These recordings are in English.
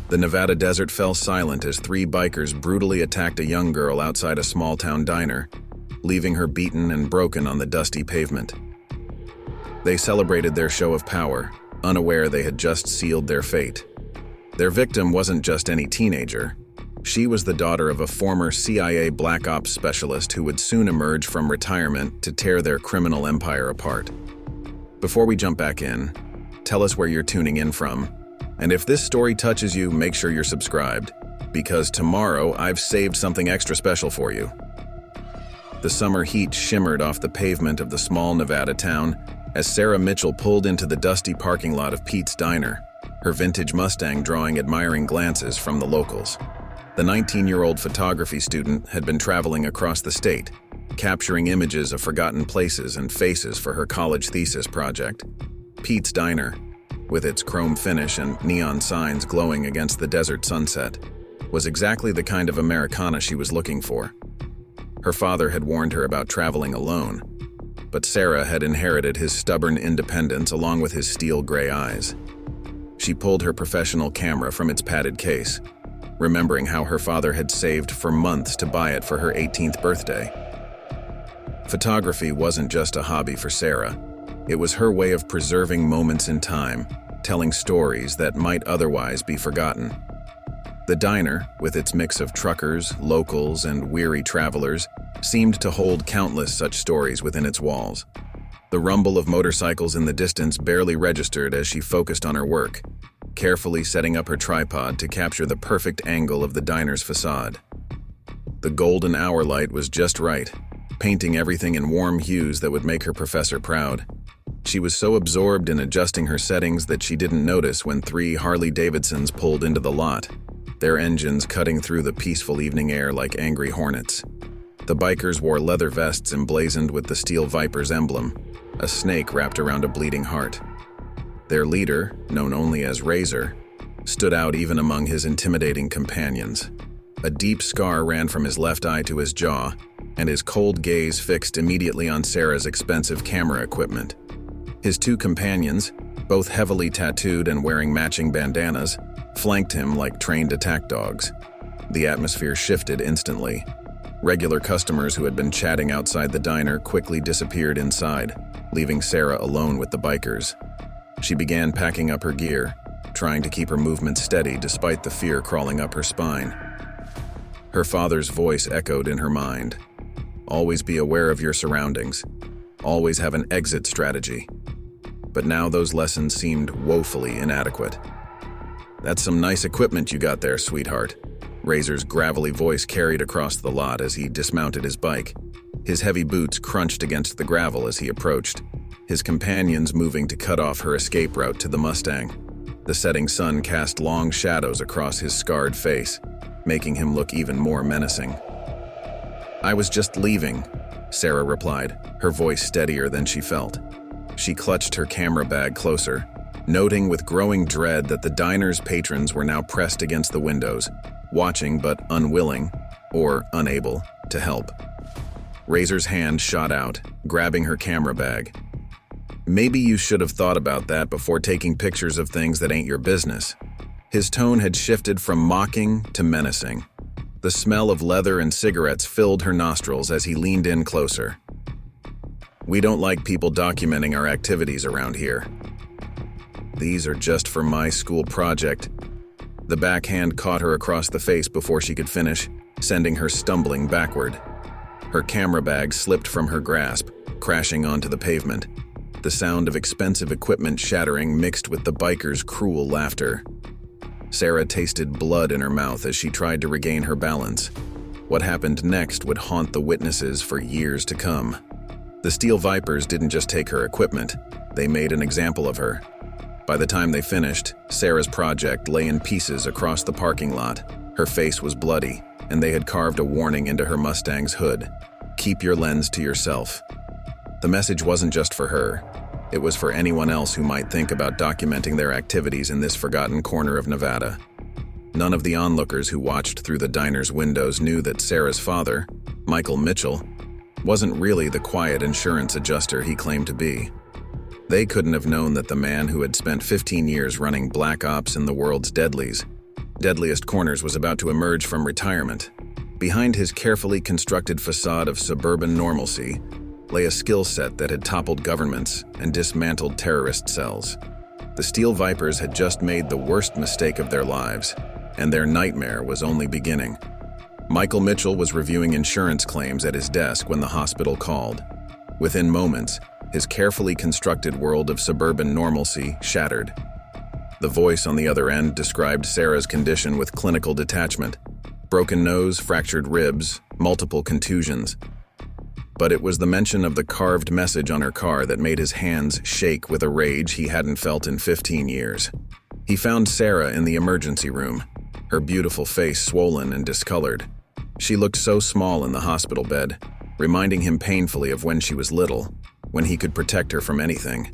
The Nevada desert fell silent as three bikers brutally attacked a young girl outside a small-town diner, leaving her beaten and broken on the dusty pavement. They celebrated their show of power, unaware they had just sealed their fate. Their victim wasn't just any teenager. She was the daughter of a former CIA Black Ops specialist who would soon emerge from retirement to tear their criminal empire apart. Before we jump back in, tell us where you're tuning in from. And if this story touches you, make sure you're subscribed, because tomorrow I've saved something extra special for you. The summer heat shimmered off the pavement of the small Nevada town as Sarah Mitchell pulled into the dusty parking lot of Pete's Diner, her vintage Mustang drawing admiring glances from the locals. The 19-year-old photography student had been traveling across the state, capturing images of forgotten places and faces for her college thesis project. Pete's Diner, with its chrome finish and neon signs glowing against the desert sunset, was exactly the kind of Americana she was looking for. Her father had warned her about traveling alone, but Sarah had inherited his stubborn independence along with his steel gray eyes. She pulled her professional camera from its padded case, remembering how her father had saved for months to buy it for her 18th birthday. Photography wasn't just a hobby for Sarah. It was her way of preserving moments in time, telling stories that might otherwise be forgotten. The diner, with its mix of truckers, locals, and weary travelers, seemed to hold countless such stories within its walls. The rumble of motorcycles in the distance barely registered as she focused on her work, carefully setting up her tripod to capture the perfect angle of the diner's facade. The golden hour light was just right, painting everything in warm hues that would make her professor proud. She was so absorbed in adjusting her settings that she didn't notice when three Harley-Davidsons pulled into the lot, their engines cutting through the peaceful evening air like angry hornets. The bikers wore leather vests emblazoned with the Steel Viper's emblem, a snake wrapped around a bleeding heart. Their leader, known only as Razor, stood out even among his intimidating companions. A deep scar ran from his left eye to his jaw, and his cold gaze fixed immediately on Sarah's expensive camera equipment. His two companions, both heavily tattooed and wearing matching bandanas, flanked him like trained attack dogs. The atmosphere shifted instantly. Regular customers who had been chatting outside the diner quickly disappeared inside, leaving Sarah alone with the bikers. She began packing up her gear, trying to keep her movements steady despite the fear crawling up her spine. Her father's voice echoed in her mind. Always be aware of your surroundings. Always have an exit strategy. But now those lessons seemed woefully inadequate. That's some nice equipment you got there, sweetheart. Razor's gravelly voice carried across the lot as he dismounted his bike. His heavy boots crunched against the gravel as he approached, his companions moving to cut off her escape route to the Mustang. The setting sun cast long shadows across his scarred face, making him look even more menacing. "I was just leaving," Sarah replied, her voice steadier than she felt. She clutched her camera bag closer, noting with growing dread that the diner's patrons were now pressed against the windows, watching but unwilling, or unable, to help. Razor's hand shot out, grabbing her camera bag. "Maybe you should have thought about that before taking pictures of things that ain't your business." His tone had shifted from mocking to menacing. The smell of leather and cigarettes filled her nostrils as he leaned in closer. "We don't like people documenting our activities around here. These are just for my school project." The backhand caught her across the face before she could finish, sending her stumbling backward. Her camera bag slipped from her grasp, crashing onto the pavement. The sound of expensive equipment shattering mixed with the biker's cruel laughter. Sarah tasted blood in her mouth as she tried to regain her balance. What happened next would haunt the witnesses for years to come. The Steel Vipers didn't just take her equipment, they made an example of her. By the time they finished, Sarah's project lay in pieces across the parking lot. Her face was bloody, and they had carved a warning into her Mustang's hood. "Keep your lens to yourself." The message wasn't just for her. It was for anyone else who might think about documenting their activities in this forgotten corner of Nevada. None of the onlookers who watched through the diner's windows knew that Sarah's father, Michael Mitchell, wasn't really the quiet insurance adjuster he claimed to be. They couldn't have known that the man who had spent 15 years running Black Ops in the world's deadlies deadliest corners was about to emerge from retirement. Behind his carefully constructed facade of suburban normalcy lay a skill set that had toppled governments and dismantled terrorist cells. The Steel Vipers had just made the worst mistake of their lives, and their nightmare was only beginning. Michael Mitchell was reviewing insurance claims at his desk when the hospital called. Within moments, his carefully constructed world of suburban normalcy shattered. The voice on the other end described Sarah's condition with clinical detachment: broken nose, fractured ribs, multiple contusions. But it was the mention of the carved message on her car that made his hands shake with a rage he hadn't felt in 15 years. He found Sarah in the emergency room, her beautiful face swollen and discolored. She looked so small in the hospital bed, reminding him painfully of when she was little, when he could protect her from anything.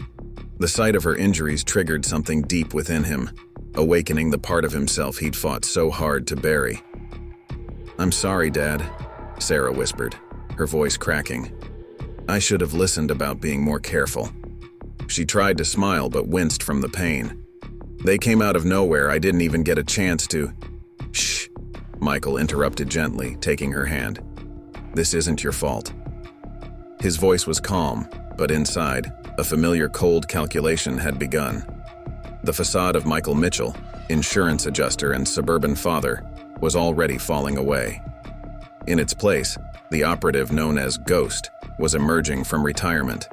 The sight of her injuries triggered something deep within him, awakening the part of himself he'd fought so hard to bury. "I'm sorry, Dad," Sarah whispered, her voice cracking. "I should have listened about being more careful." She tried to smile but winced from the pain. "They came out of nowhere. I didn't even get a chance to—" "Shh," Michael interrupted gently, taking her hand. "This isn't your fault." His voice was calm, but inside, a familiar cold calculation had begun. The facade of Michael Mitchell, insurance adjuster and suburban father, was already falling away. In its place, the operative known as Ghost was emerging from retirement.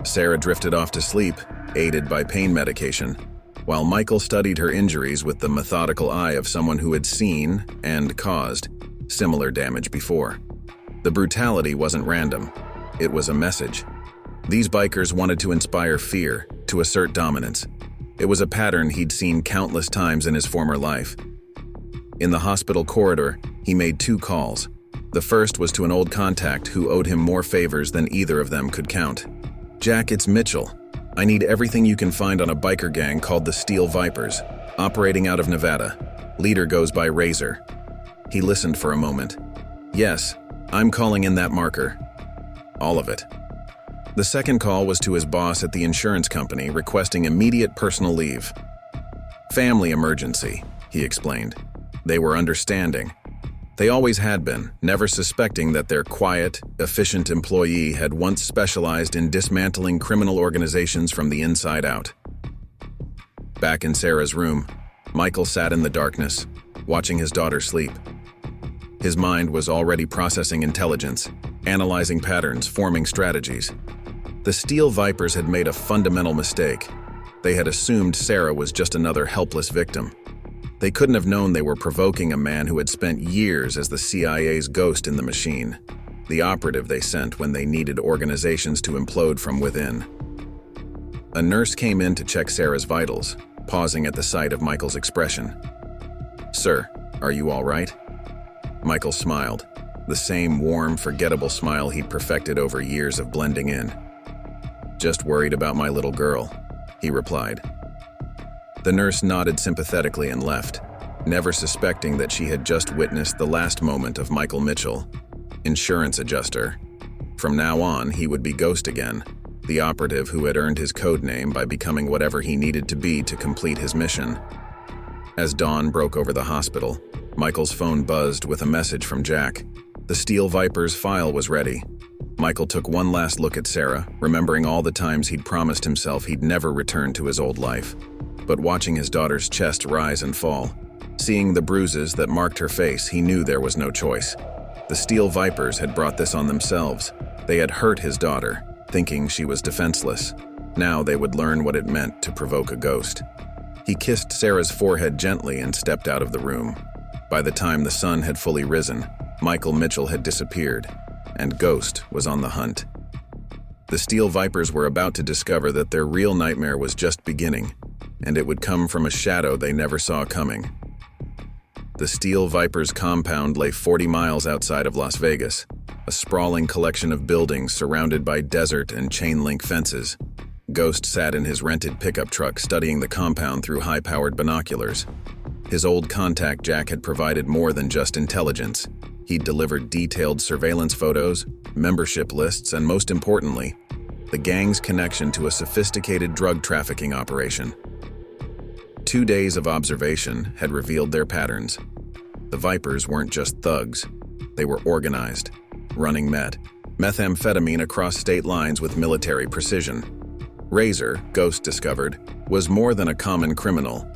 Sarah drifted off to sleep, aided by pain medication, while Michael studied her injuries with the methodical eye of someone who had seen and caused similar damage before. The brutality wasn't random. It was a message. These bikers wanted to inspire fear, to assert dominance. It was a pattern he'd seen countless times in his former life. In the hospital corridor, he made 2 calls. The first was to an old contact who owed him more favors than either of them could count. "Jack, it's Mitchell. I need everything you can find on a biker gang called the Steel Vipers, operating out of Nevada. Leader goes by Razor." He listened for a moment. "Yes, I'm calling in that marker. All of it." The second call was to his boss at the insurance company, requesting immediate personal leave. "Family emergency," he explained. They were understanding. They always had been, never suspecting that their quiet, efficient employee had once specialized in dismantling criminal organizations from the inside out. Back in Sarah's room, Michael sat in the darkness, watching his daughter sleep. His mind was already processing intelligence, analyzing patterns, forming strategies. The Steel Vipers had made a fundamental mistake. They had assumed Sarah was just another helpless victim. They couldn't have known they were provoking a man who had spent years as the CIA's ghost in the machine, the operative they sent when they needed organizations to implode from within. A nurse came in to check Sarah's vitals, pausing at the sight of Michael's expression. "Sir, are you all right?" Michael smiled, the same warm, forgettable smile he'd perfected over years of blending in. "Just worried about my little girl," he replied. The nurse nodded sympathetically and left, never suspecting that she had just witnessed the last moment of Michael Mitchell, insurance adjuster. From now on, he would be Ghost again, the operative who had earned his code name by becoming whatever he needed to be to complete his mission. As dawn broke over the hospital, Michael's phone buzzed with a message from Jack. The Steel Vipers file was ready. Michael took one last look at Sarah, remembering all the times he'd promised himself he'd never return to his old life. But watching his daughter's chest rise and fall, seeing the bruises that marked her face, he knew there was no choice. The Steel Vipers had brought this on themselves. They had hurt his daughter, thinking she was defenseless. Now they would learn what it meant to provoke a ghost. He kissed Sarah's forehead gently and stepped out of the room. By the time the sun had fully risen, Michael Mitchell had disappeared, and Ghost was on the hunt. The Steel Vipers were about to discover that their real nightmare was just beginning, and it would come from a shadow they never saw coming. The Steel Vipers compound lay 40 miles outside of Las Vegas, a sprawling collection of buildings surrounded by desert and chain-link fences. Ghost sat in his rented pickup truck studying the compound through high-powered binoculars. His old contact Jack had provided more than just intelligence. He'd delivered detailed surveillance photos, membership lists, and most importantly, the gang's connection to a sophisticated drug trafficking operation. 2 days of observation had revealed their patterns. The Vipers weren't just thugs. They were organized, running methamphetamine across state lines with military precision. Razor, Ghost discovered, was more than a common criminal.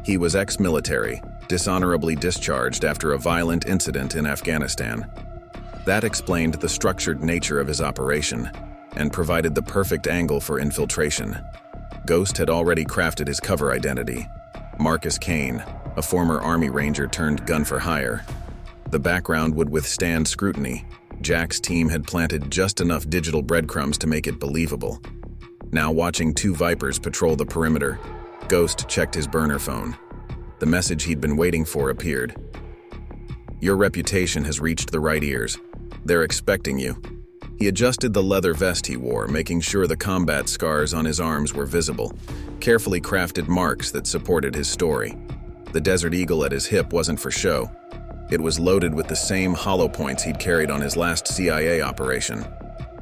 He was ex-military, dishonorably discharged after a violent incident in Afghanistan. That explained the structured nature of his operation and provided the perfect angle for infiltration. Ghost had already crafted his cover identity: Marcus Kane, a former Army Ranger turned gun for hire. The background would withstand scrutiny. Jack's team had planted just enough digital breadcrumbs to make it believable. Now watching 2 Vipers patrol the perimeter, Ghost checked his burner phone. The message he'd been waiting for appeared. "Your reputation has reached the right ears. They're expecting you." He adjusted the leather vest he wore, making sure the combat scars on his arms were visible, carefully crafted marks that supported his story. The Desert Eagle at his hip wasn't for show. It was loaded with the same hollow points he'd carried on his last CIA operation.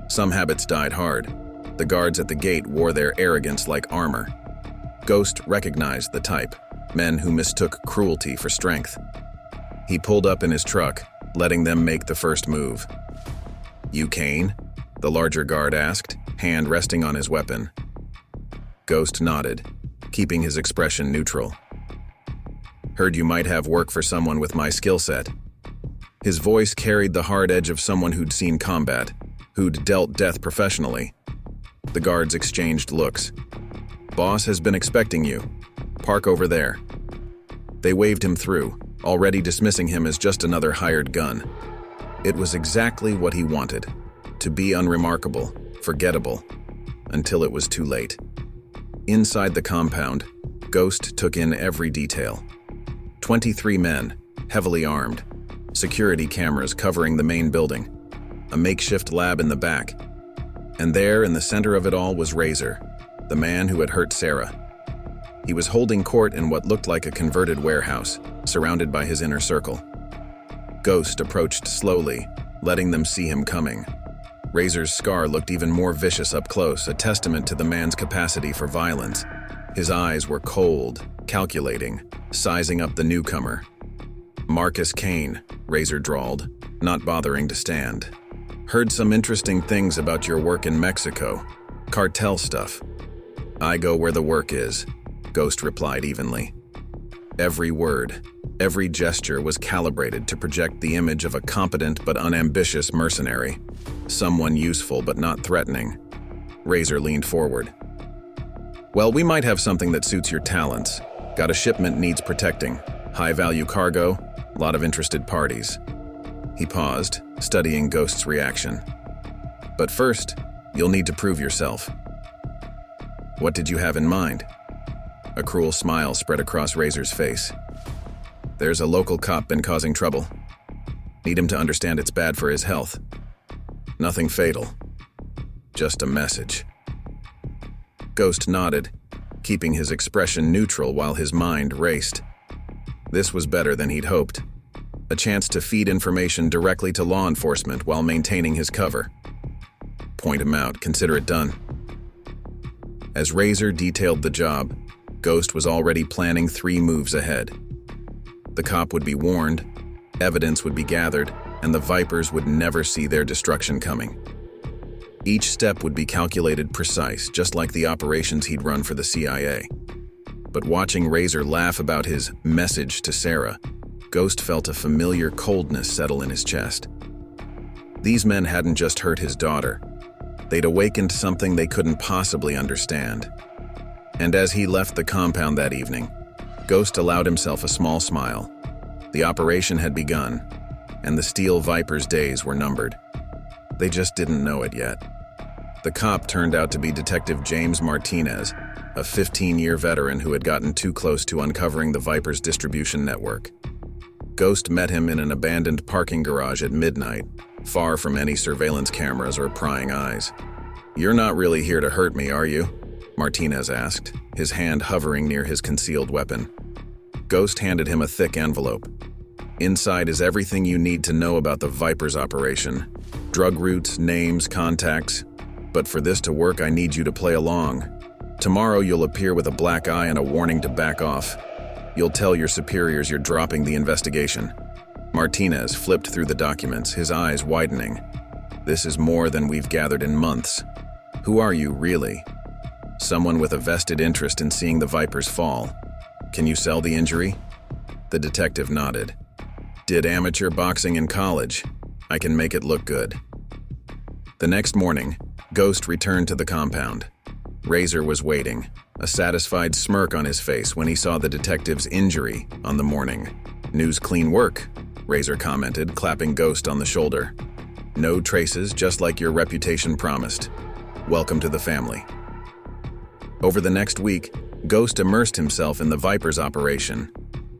Some habits died hard. The guards at the gate wore their arrogance like armor. Ghost recognized the type: men who mistook cruelty for strength. He pulled up in his truck, letting them make the first move. "You Kane?" the larger guard asked, hand resting on his weapon. Ghost nodded, keeping his expression neutral. "Heard you might have work for someone with my skill set." His voice carried the hard edge of someone who'd seen combat, who'd dealt death professionally. The guards exchanged looks. "Boss has been expecting you. Park over there." They waved him through, already dismissing him as just another hired gun. It was exactly what he wanted: to be unremarkable, forgettable, until it was too late. Inside the compound, Ghost took in every detail. 23 men, heavily armed, security cameras covering the main building, a makeshift lab in the back. And there, in the center of it all, was Razor, the man who had hurt Sarah. He was holding court in what looked like a converted warehouse, surrounded by his inner circle. Ghost approached slowly, letting them see him coming. Razor's scar looked even more vicious up close, a testament to the man's capacity for violence. His eyes were cold, calculating, sizing up the newcomer. "Marcus Kane," Razor drawled, not bothering to stand. "Heard some interesting things about your work in Mexico. Cartel stuff." "I go where the work is," Ghost replied evenly. Every word, every gesture was calibrated to project the image of a competent but unambitious mercenary, someone useful but not threatening. Razor leaned forward. "Well, we might have something that suits your talents. Got a shipment needs protecting. High-value cargo, lot of interested parties." He paused, studying Ghost's reaction. "But first, you'll need to prove yourself." "What did you have in mind?" A cruel smile spread across Razor's face. "There's a local cop been causing trouble. Need him to understand it's bad for his health. Nothing fatal. Just a message." Ghost nodded, keeping his expression neutral while his mind raced. This was better than he'd hoped. A chance to feed information directly to law enforcement while maintaining his cover. Point him out, consider it done. As Razor detailed the job, Ghost was already planning 3 moves ahead. The cop would be warned, evidence would be gathered, and the Vipers would never see their destruction coming. Each step would be calculated precise, just like the operations he'd run for the CIA. But watching Razor laugh about his message to Sarah, Ghost felt a familiar coldness settle in his chest. These men hadn't just hurt his daughter. They'd awakened something they couldn't possibly understand. And as he left the compound that evening, Ghost allowed himself a small smile. The operation had begun, and the Steel Viper's days were numbered. They just didn't know it yet. The cop turned out to be Detective James Martinez, a 15-year veteran who had gotten too close to uncovering the Viper's distribution network. Ghost met him in an abandoned parking garage at midnight, far from any surveillance cameras or prying eyes. "You're not really here to hurt me, are you?" Martinez asked, his hand hovering near his concealed weapon. Ghost handed him a thick envelope. "Inside is everything you need to know about the Viper's operation. Drug routes, names, contacts. But for this to work, I need you to play along. Tomorrow you'll appear with a black eye and a warning to back off. You'll tell your superiors you're dropping the investigation." Martinez flipped through the documents, his eyes widening. "This is more than we've gathered in months. Who are you, really? Someone with a vested interest in seeing the Vipers fall. Can you sell the injury?" The detective nodded. "Did amateur boxing in college. I can make it look good." The next morning, Ghost returned to the compound. Razor was waiting, a satisfied smirk on his face when he saw the detective's injury on the morning. "News clean work," Razor commented, clapping Ghost on the shoulder. "No traces, just like your reputation promised. Welcome to the family." Over the next week, Ghost immersed himself in the Vipers operation.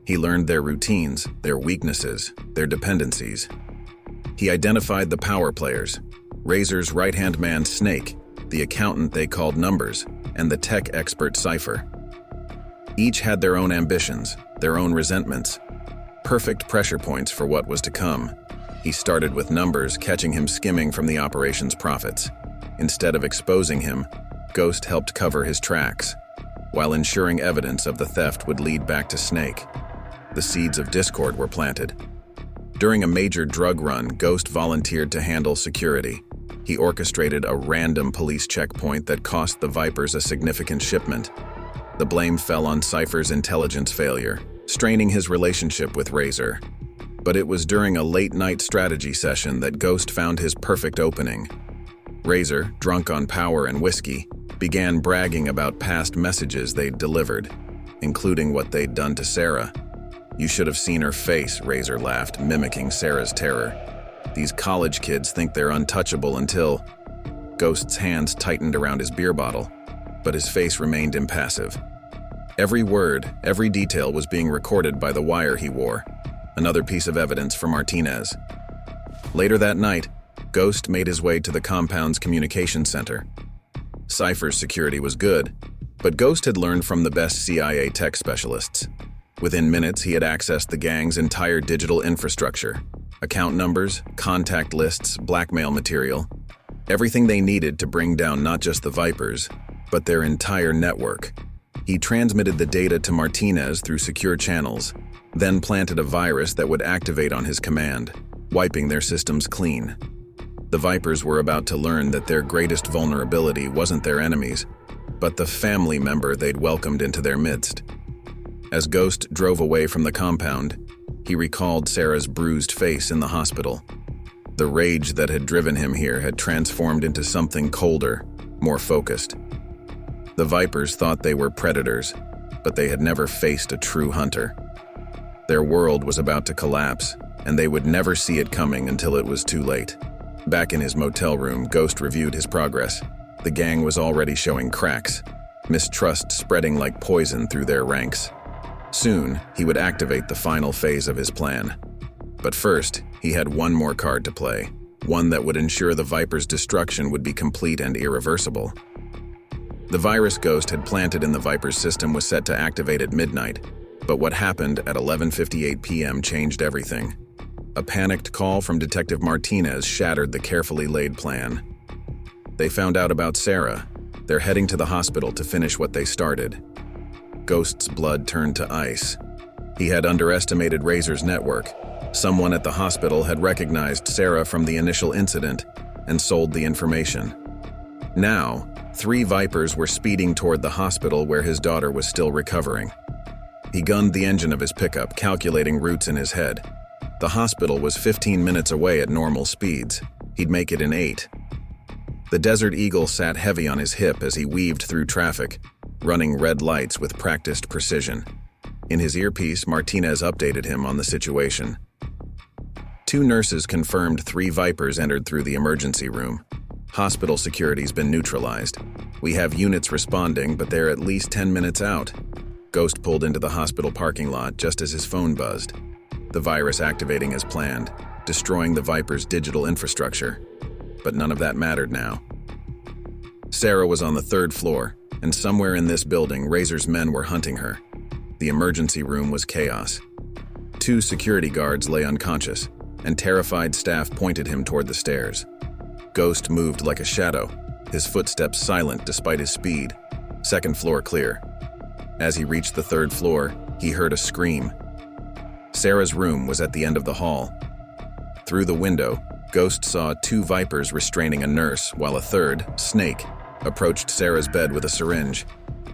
He learned their routines, their weaknesses, their dependencies. He identified the power players, Razor's right-hand man Snake, the accountant they called Numbers, and the tech expert Cypher. Each had their own ambitions, their own resentments. Perfect pressure points for what was to come. He started with Numbers, catching him skimming from the operation's profits. Instead of exposing him, Ghost helped cover his tracks, while ensuring evidence of the theft would lead back to Snake. The seeds of discord were planted. During a major drug run, Ghost volunteered to handle security. He orchestrated a random police checkpoint that cost the Vipers a significant shipment. The blame fell on Cypher's intelligence failure, straining his relationship with Razor. But it was during a late-night strategy session that Ghost found his perfect opening. Razor, drunk on power and whiskey, began bragging about past messages they'd delivered, including what they'd done to Sarah. "You should have seen her face," Razor laughed, mimicking Sarah's terror. "These college kids think they're untouchable until—" Ghost's hands tightened around his beer bottle, but his face remained impassive. Every word, every detail was being recorded by the wire he wore, another piece of evidence for Martinez. Later that night, Ghost made his way to the compound's communication center. Cypher's security was good, but Ghost had learned from the best CIA tech specialists. Within minutes, he had accessed the gang's entire digital infrastructure: account numbers, contact lists, blackmail material, everything they needed to bring down not just the Vipers, but their entire network. He transmitted the data to Martinez through secure channels, then planted a virus that would activate on his command, wiping their systems clean. The Vipers were about to learn that their greatest vulnerability wasn't their enemies, but the family member they'd welcomed into their midst. As Ghost drove away from the compound, he recalled Sarah's bruised face in the hospital. The rage that had driven him here had transformed into something colder, more focused. The Vipers thought they were predators, but they had never faced a true hunter. Their world was about to collapse, and they would never see it coming until it was too late. Back in his motel room, Ghost reviewed his progress. The gang was already showing cracks, mistrust spreading like poison through their ranks. Soon, he would activate the final phase of his plan. But first, he had one more card to play, one that would ensure the Vipers' destruction would be complete and irreversible. The virus Ghost had planted in the Vipers' system was set to activate at midnight, but what happened at 11:58 p.m. changed everything. A panicked call from Detective Martinez shattered the carefully laid plan. They found out about Sarah. They're heading to the hospital to finish what they started. Ghost's blood turned to ice. He had underestimated Razor's network. Someone at the hospital had recognized Sarah from the initial incident and sold the information. Now, 3 Vipers were speeding toward the hospital where his daughter was still recovering. He gunned the engine of his pickup, calculating routes in his head. The hospital was 15 minutes away at normal speeds. He'd make it in 8. The Desert Eagle sat heavy on his hip as he weaved through traffic, running red lights with practiced precision. In his earpiece, Martinez updated him on the situation. 2 nurses confirmed 3 Vipers entered through the emergency room. Hospital security's been neutralized. We have units responding, but they're at least 10 minutes out. Ghost pulled into the hospital parking lot just as his phone buzzed. The virus activating as planned, destroying the Vipers' digital infrastructure. But none of that mattered now. Sarah was on the 3rd floor, and somewhere in this building, Razor's men were hunting her. The emergency room was chaos. 2 security guards lay unconscious, and terrified staff pointed him toward the stairs. Ghost moved like a shadow, his footsteps silent despite his speed. Second floor clear. As he reached the third floor, he heard a scream. Sarah's room was at the end of the hall. Through the window, Ghost saw two vipers restraining a nurse, while a third, Snake, approached Sarah's bed with a syringe.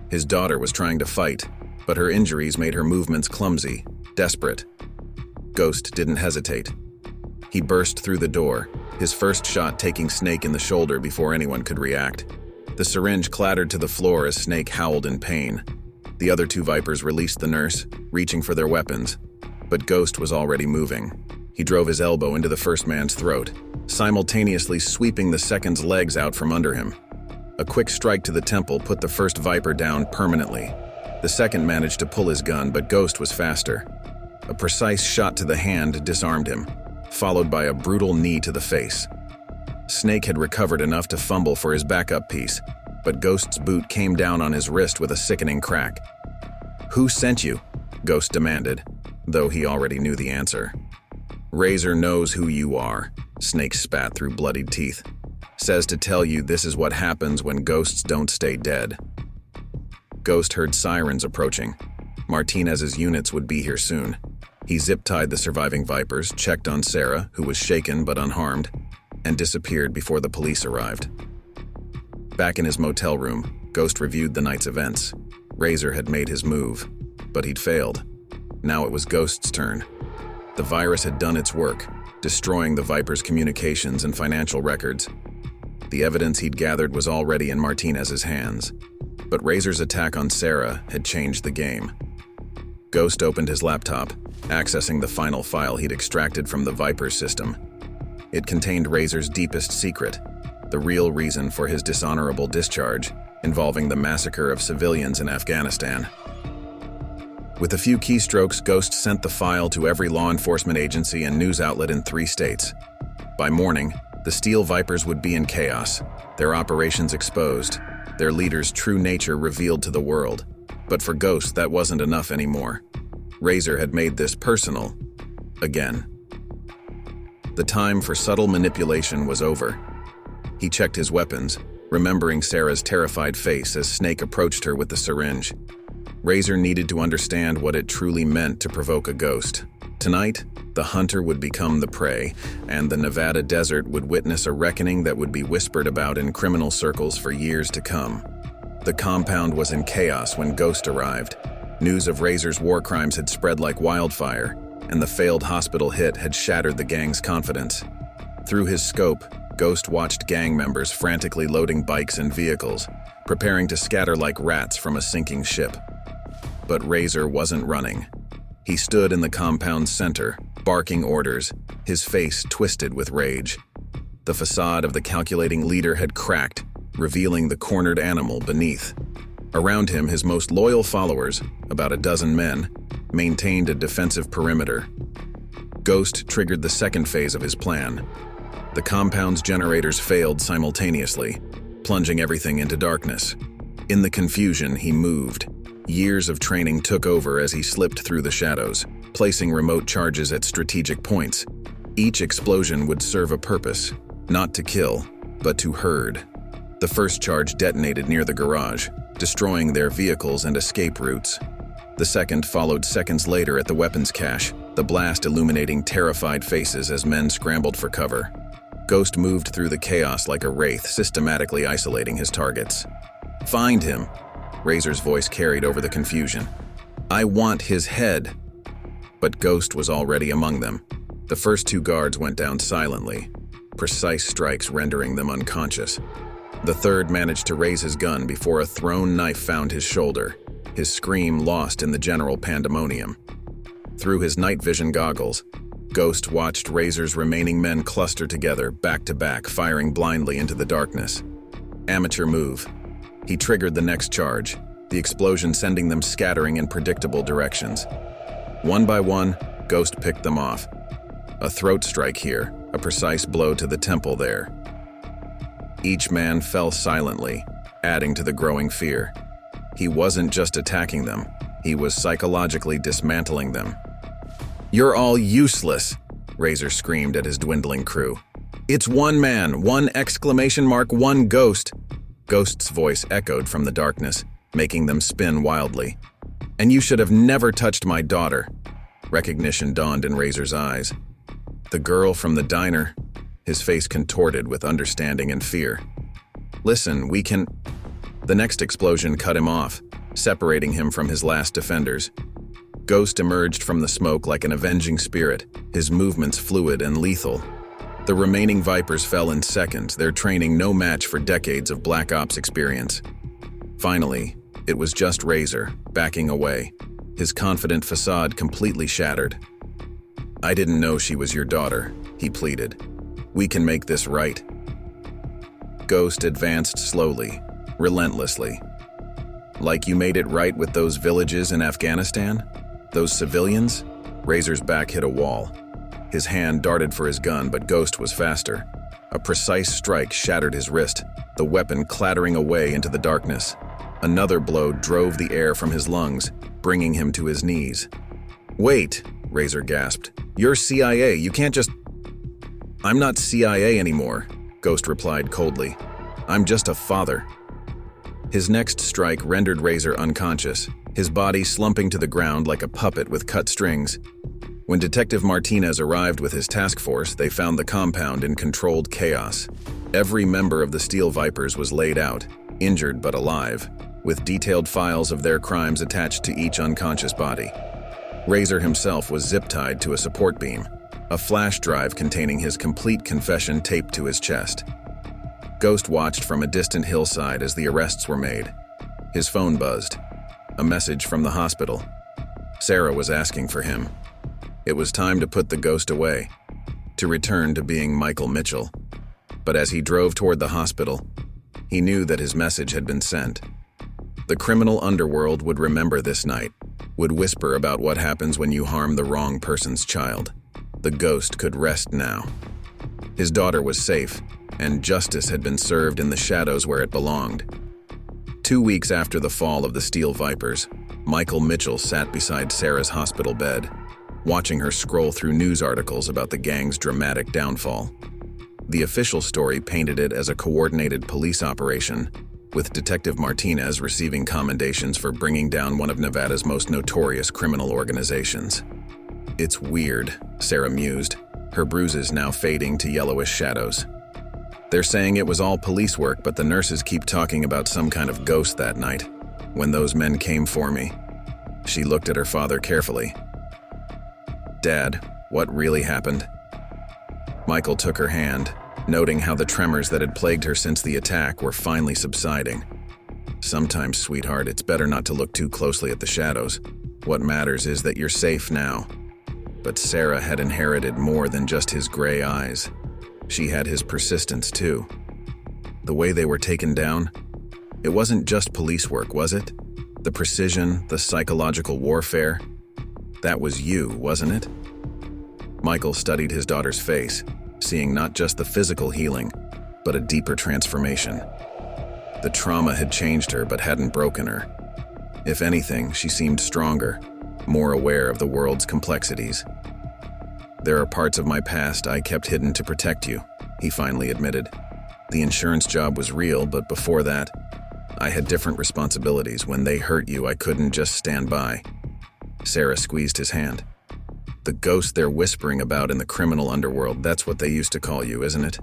His daughter was trying to fight, but her injuries made her movements clumsy, desperate. Ghost didn't hesitate. He burst through the door, his first shot taking Snake in the shoulder before anyone could react. The syringe clattered to the floor as Snake howled in pain. The other two vipers released the nurse, reaching for their weapons. But Ghost was already moving. He drove his elbow into the first man's throat, simultaneously sweeping the second's legs out from under him. A quick strike to the temple put the first viper down permanently. The second managed to pull his gun, but Ghost was faster. A precise shot to the hand disarmed him, followed by a brutal knee to the face. Snake had recovered enough to fumble for his backup piece, but Ghost's boot came down on his wrist with a sickening crack. "Who sent you?" Ghost demanded, though he already knew the answer. "Razor knows who you are," Snake spat through bloodied teeth. "Says to tell you this is what happens when ghosts don't stay dead." Ghost heard sirens approaching. Martinez's units would be here soon. He zip-tied the surviving vipers, checked on Sarah, who was shaken but unharmed, and disappeared before the police arrived. Back in his motel room, Ghost reviewed the night's events. Razor had made his move, but he'd failed. Now it was Ghost's turn. The virus had done its work, destroying the Viper's communications and financial records. The evidence he'd gathered was already in Martinez's hands, but Razor's attack on Sarah had changed the game. Ghost opened his laptop, accessing the final file he'd extracted from the Viper's system. It contained Razor's deepest secret, the real reason for his dishonorable discharge, involving the massacre of civilians in Afghanistan. With a few keystrokes, Ghost sent the file to every law enforcement agency and news outlet in 3 states. By morning, the Steel Vipers would be in chaos, their operations exposed, their leader's true nature revealed to the world. But for Ghost, that wasn't enough anymore. Razor had made this personal, again. The time for subtle manipulation was over. He checked his weapons, remembering Sarah's terrified face as Snake approached her with the syringe. Razor needed to understand what it truly meant to provoke a ghost. Tonight, the hunter would become the prey, and the Nevada desert would witness a reckoning that would be whispered about in criminal circles for years to come. The compound was in chaos when Ghost arrived. News of Razor's war crimes had spread like wildfire, and the failed hospital hit had shattered the gang's confidence. Through his scope, Ghost watched gang members frantically loading bikes and vehicles, preparing to scatter like rats from a sinking ship. But Razor wasn't running. He stood in the compound's center, barking orders, his face twisted with rage. The facade of the calculating leader had cracked, revealing the cornered animal beneath. Around him, his most loyal followers, about a dozen men, maintained a defensive perimeter. Ghost triggered the second phase of his plan. The compound's generators failed simultaneously, plunging everything into darkness. In the confusion, he moved. Years of training took over as he slipped through the shadows, placing remote charges at strategic points. Each explosion would serve a purpose, not to kill, but to herd. The first charge detonated near the garage, destroying their vehicles and escape routes. The second followed seconds later at the weapons cache, the blast illuminating terrified faces as men scrambled for cover. Ghost moved through the chaos like a wraith, systematically isolating his targets. "Find him," Razor's voice carried over the confusion. "I want his head." But Ghost was already among them. The first 2 guards went down silently, precise strikes rendering them unconscious. The third managed to raise his gun before a thrown knife found his shoulder, his scream lost in the general pandemonium. Through his night vision goggles, Ghost watched Razor's remaining men cluster together, back to back, firing blindly into the darkness. Amateur move. He triggered the next charge, the explosion sending them scattering in predictable directions. One by one, Ghost picked them off. A throat strike here, a precise blow to the temple there. Each man fell silently, adding to the growing fear. He wasn't just attacking them, he was psychologically dismantling them. "You're all useless," Razor screamed at his dwindling crew. "It's one man, one exclamation mark, one ghost." Ghost's voice echoed from the darkness, making them spin wildly. "And you should have never touched my daughter." Recognition dawned in Razor's eyes. The girl from the diner, his face contorted with understanding and fear. "Listen, we can—" The next explosion cut him off, separating him from his last defenders. Ghost emerged from the smoke like an avenging spirit, his movements fluid and lethal. The remaining Vipers fell in seconds, their training no match for decades of Black Ops experience. Finally, it was just Razor, backing away, his confident facade completely shattered. "I didn't know she was your daughter," he pleaded. "We can make this right." Ghost advanced slowly, relentlessly. "Like you made it right with those villages in Afghanistan? Those civilians?" Razor's back hit a wall. His hand darted for his gun, but Ghost was faster. A precise strike shattered his wrist, the weapon clattering away into the darkness. Another blow drove the air from his lungs, bringing him to his knees. "Wait," Razor gasped. "You're CIA, you can't just—" "I'm not CIA anymore," Ghost replied coldly. "I'm just a father." His next strike rendered Razor unconscious, his body slumping to the ground like a puppet with cut strings. When Detective Martinez arrived with his task force, they found the compound in controlled chaos. Every member of the Steel Vipers was laid out, injured but alive, with detailed files of their crimes attached to each unconscious body. Razor himself was zip-tied to a support beam, a flash drive containing his complete confession taped to his chest. Ghost watched from a distant hillside as the arrests were made. His phone buzzed. A message from the hospital. Sarah was asking for him. It was time to put the ghost away, to return to being Michael Mitchell. But as he drove toward the hospital, he knew that his message had been sent. The criminal underworld would remember this night, would whisper about what happens when you harm the wrong person's child. The ghost could rest now. His daughter was safe, and justice had been served in the shadows where it belonged. 2 weeks after the fall of the Steel Vipers, Michael Mitchell sat beside Sarah's hospital bed, watching her scroll through news articles about the gang's dramatic downfall. The official story painted it as a coordinated police operation, with Detective Martinez receiving commendations for bringing down one of Nevada's most notorious criminal organizations. "It's weird," Sarah mused, her bruises now fading to yellowish shadows. "They're saying it was all police work, but the nurses keep talking about some kind of ghost that night, when those men came for me." She looked at her father carefully. "Dad, what really happened?" Michael took her hand, noting how the tremors that had plagued her since the attack were finally subsiding. "Sometimes, sweetheart, it's better not to look too closely at the shadows. What matters is that you're safe now." But Sarah had inherited more than just his gray eyes. She had his persistence too. The way they were taken down, it wasn't just police work, was it? The precision, the psychological warfare. That was you, wasn't it? Michael studied his daughter's face, seeing not just the physical healing, but a deeper transformation. The trauma had changed her but hadn't broken her. If anything, she seemed stronger, more aware of the world's complexities. "There are parts of my past I kept hidden to protect you," he finally admitted. "The insurance job was real, but before that, I had different responsibilities. When they hurt you, I couldn't just stand by." Sarah squeezed his hand. "The ghost they're whispering about in the criminal underworld, that's what they used to call you, isn't it?"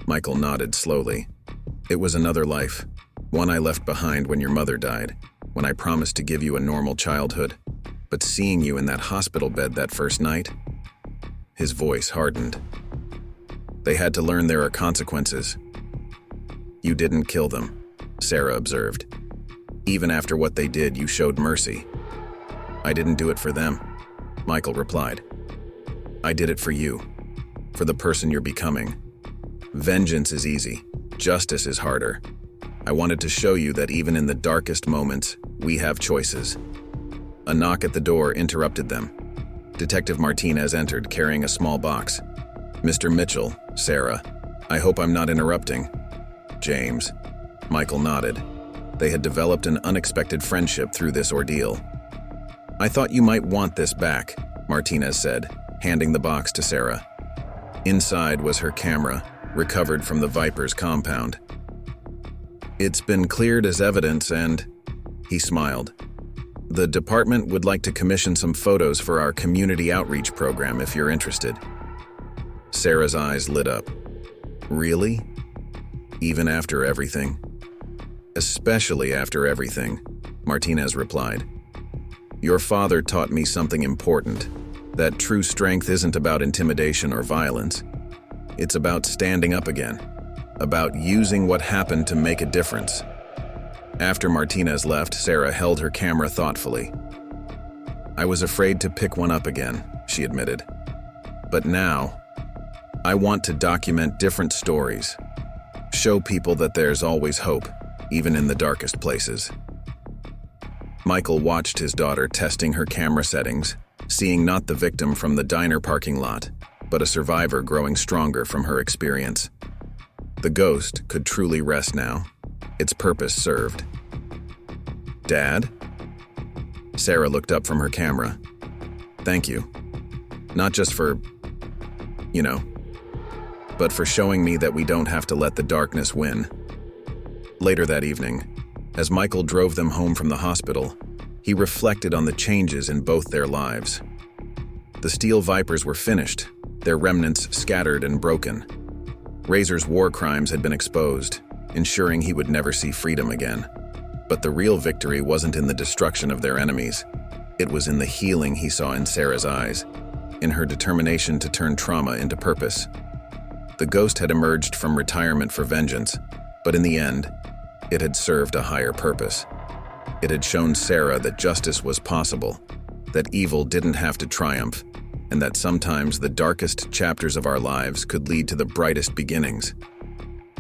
Michael nodded slowly. "It was another life, one I left behind when your mother died, when I promised to give you a normal childhood. But seeing you in that hospital bed that first night..." His voice hardened. "They had to learn there are consequences." "You didn't kill them," Sarah observed. "Even after what they did, you showed mercy." "I didn't do it for them," Michael replied. "I did it for you, for the person you're becoming. Vengeance is easy, justice is harder. I wanted to show you that even in the darkest moments, we have choices." A knock at the door interrupted them. Detective Martinez entered, carrying a small box. "Mr. Mitchell, Sarah, I hope I'm not interrupting." "James." Michael nodded. They had developed an unexpected friendship through this ordeal. "I thought you might want this back," Martinez said, handing the box to Sarah. Inside was her camera, recovered from the Viper's compound. "It's been cleared as evidence and..." He smiled. The department would like to commission some photos for our community outreach program if you're interested. Sarah's eyes lit up. Really? Even after everything? Especially after everything, Martinez replied. Your father taught me something important, that true strength isn't about intimidation or violence. It's about standing up again, about using what happened to make a difference. After Martinez left, Sarah held her camera thoughtfully. I was afraid to pick one up again, she admitted. But now, I want to document different stories, show people that there's always hope, even in the darkest places. Michael watched his daughter testing her camera settings, seeing not the victim from the diner parking lot, but a survivor growing stronger from her experience. The ghost could truly rest now, its purpose served. Dad? Sarah looked up from her camera. Thank you. Not just for, but for showing me that we don't have to let the darkness win. Later that evening, as Michael drove them home from the hospital, he reflected on the changes in both their lives. The Steel Vipers were finished, their remnants scattered and broken. Razor's war crimes had been exposed, ensuring he would never see freedom again. But the real victory wasn't in the destruction of their enemies. It was in the healing he saw in Sarah's eyes, in her determination to turn trauma into purpose. The ghost had emerged from retirement for vengeance, but in the end, it had served a higher purpose. It had shown Sarah that justice was possible, that evil didn't have to triumph, and that sometimes the darkest chapters of our lives could lead to the brightest beginnings.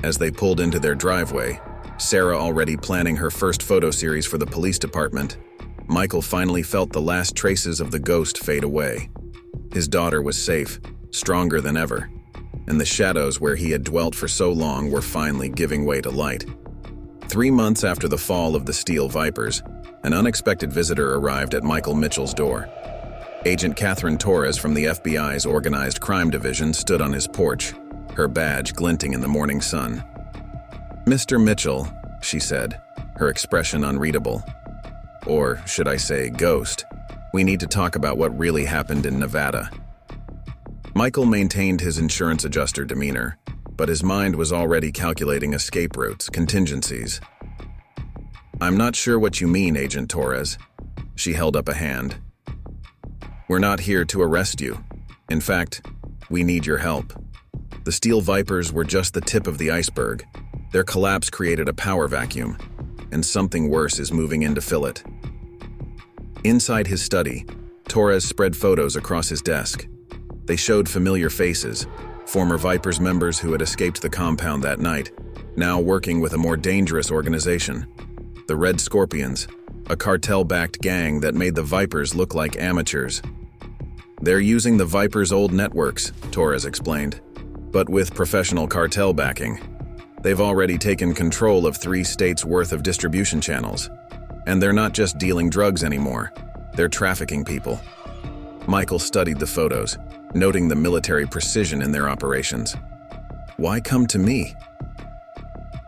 As they pulled into their driveway, Sarah already planning her first photo series for the police department, Michael finally felt the last traces of the ghost fade away. His daughter was safe, stronger than ever, and the shadows where he had dwelt for so long were finally giving way to light. 3 months after the fall of the Steel Vipers, an unexpected visitor arrived at Michael Mitchell's door. Agent Catherine Torres from the FBI's Organized Crime Division stood on his porch, her badge glinting in the morning sun. Mr. Mitchell, she said, her expression unreadable. Or should I say ghost? We need to talk about what really happened in Nevada. Michael maintained his insurance adjuster demeanor, but his mind was already calculating escape routes, contingencies. I'm not sure what you mean, Agent Torres. She held up a hand. We're not here to arrest you. In fact, we need your help. The Steel Vipers were just the tip of the iceberg. Their collapse created a power vacuum, and something worse is moving in to fill it. Inside his study, Torres spread photos across his desk. They showed familiar faces, former Vipers members who had escaped the compound that night, now working with a more dangerous organization, the Red Scorpions, a cartel-backed gang that made the Vipers look like amateurs. They're using the Vipers' old networks, Torres explained, but with professional cartel backing. They've already taken control of 3 states' worth of distribution channels. And they're not just dealing drugs anymore, they're trafficking people. Michael studied the photos, noting the military precision in their operations. Why come to me?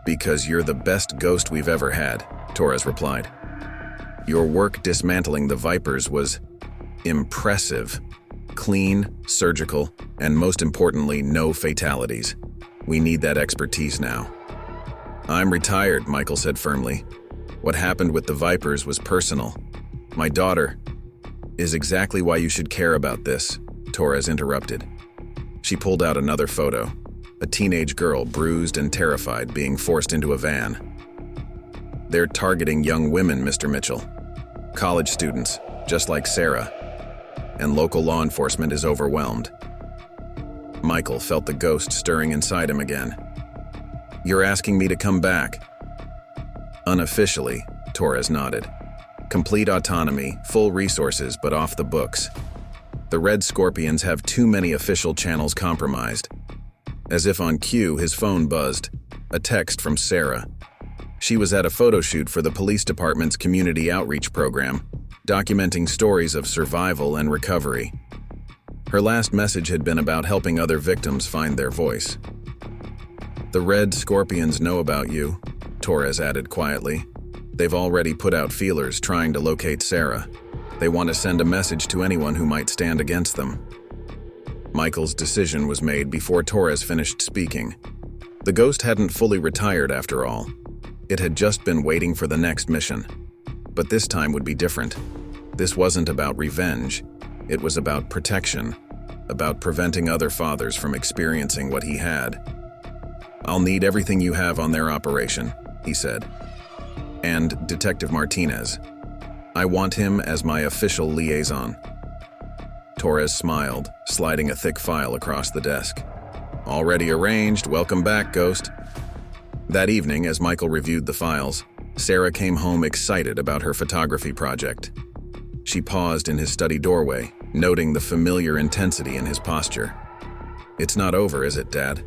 Because you're the best ghost we've ever had, Torres replied. Your work dismantling the Vipers was impressive. Clean, surgical, and most importantly, no fatalities. We need that expertise now. I'm retired, Michael said firmly. What happened with the Vipers was personal. My daughter is exactly why you should care about this, Torres interrupted. She pulled out another photo, a teenage girl bruised and terrified being forced into a van. They're targeting young women, Mr. Mitchell. College students, just like Sarah. And local law enforcement is overwhelmed. Michael felt the ghost stirring inside him again. You're asking me to come back? Unofficially, Torres nodded. Complete autonomy, full resources, but off the books. The Red Scorpions have too many official channels compromised. As if on cue, his phone buzzed. A text from Sarah. She was at a photo shoot for the police department's community outreach program, documenting stories of survival and recovery. Her last message had been about helping other victims find their voice. The Red Scorpions know about you, Torres added quietly. They've already put out feelers trying to locate Sarah. They want to send a message to anyone who might stand against them. Michael's decision was made before Torres finished speaking. The ghost hadn't fully retired after all. It had just been waiting for the next mission. But this time would be different. This wasn't about revenge. It was about protection, about preventing other fathers from experiencing what he had. "I'll need everything you have on their operation," he said. "And Detective Martinez. I want him as my official liaison." Torres smiled, sliding a thick file across the desk. "Already arranged. Welcome back, Ghost." That evening, as Michael reviewed the files, Sarah came home excited about her photography project. She paused in his study doorway, noting the familiar intensity in his posture. "It's not over, is it, Dad?"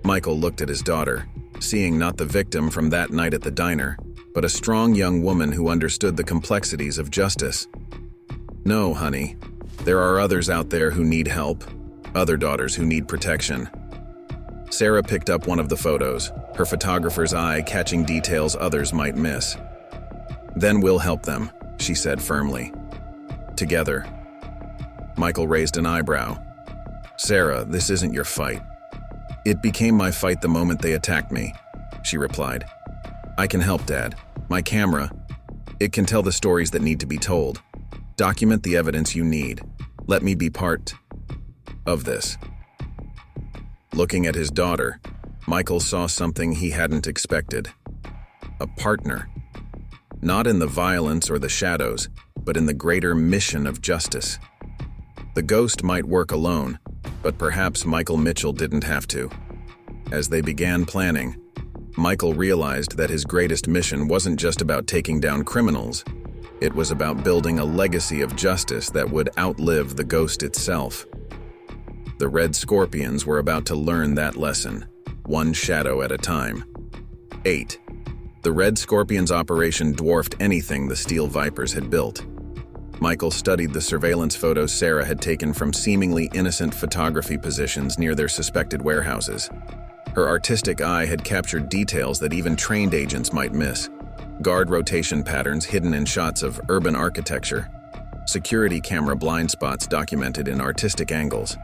Michael looked at his daughter, seeing not the victim from that night at the diner, but a strong young woman who understood the complexities of justice. "No, honey. There are others out there who need help, other daughters who need protection." Sarah picked up one of the photos, her photographer's eye catching details others might miss. "Then we'll help them," she said firmly. "Together." Michael raised an eyebrow. "Sarah, this isn't your fight." "It became my fight the moment they attacked me," she replied. "I can help, Dad. My camera, it can tell the stories that need to be told. Document the evidence you need. Let me be part of this." Looking at his daughter, Michael saw something he hadn't expected. A partner. Not in the violence or the shadows, but in the greater mission of justice. The ghost might work alone, but perhaps Michael Mitchell didn't have to. As they began planning, Michael realized that his greatest mission wasn't just about taking down criminals. It was about building a legacy of justice that would outlive the ghost itself. The Red Scorpions were about to learn that lesson, one shadow at a time. 8. The Red Scorpions' operation dwarfed anything the Steel Vipers had built. Michael studied the surveillance photos Sarah had taken from seemingly innocent photography positions near their suspected warehouses. Her artistic eye had captured details that even trained agents might miss. Guard rotation patterns hidden in shots of urban architecture. Security camera blind spots documented in artistic angles.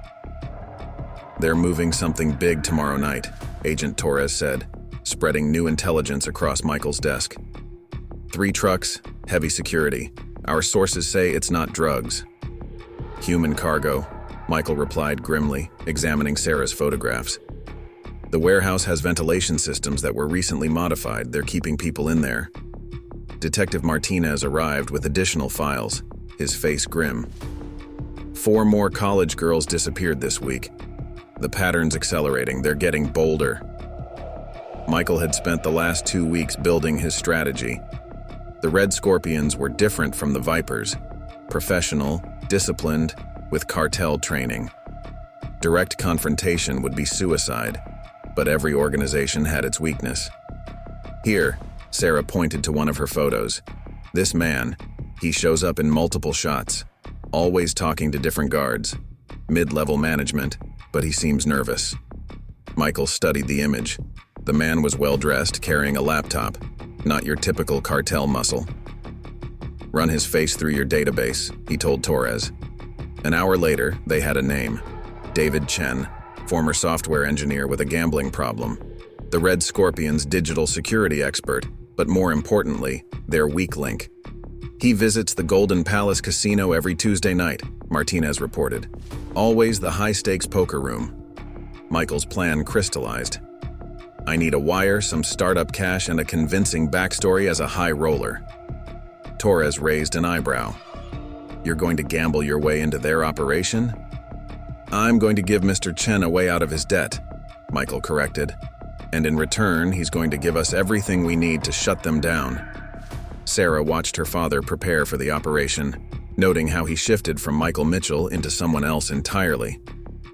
"They're moving something big tomorrow night," Agent Torres said, spreading new intelligence across Michael's desk. 3 trucks, heavy security. Our sources say it's not drugs. "Human cargo," Michael replied grimly, examining Sarah's photographs. "The warehouse has ventilation systems that were recently modified. They're keeping people in there." Detective Martinez arrived with additional files, his face grim. 4 more college girls disappeared this week. The pattern's accelerating. They're getting bolder. Michael had spent the last 2 weeks building his strategy. The Red Scorpions were different from the Vipers. Professional, disciplined, with cartel training. Direct confrontation would be suicide, but every organization had its weakness. "Here," Sarah pointed to one of her photos. "This man, he shows up in multiple shots, always talking to different guards. Mid-level management, but he seems nervous." Michael studied the image. The man was well-dressed, carrying a laptop, not your typical cartel muscle. "Run his face through your database," he told Torres. An hour later, they had a name. David Chen, former software engineer with a gambling problem. The Red Scorpions' digital security expert, but more importantly, their weak link. "He visits the Golden Palace Casino every Tuesday night," Martinez reported. "Always the high-stakes poker room." Michael's plan crystallized. "I need a wire, some startup cash, and a convincing backstory as a high roller." Torres raised an eyebrow. "You're going to gamble your way into their operation?" "I'm going to give Mr. Chen a way out of his debt," Michael corrected. "And in return, he's going to give us everything we need to shut them down." Sarah watched her father prepare for the operation, noting how he shifted from Michael Mitchell into someone else entirely.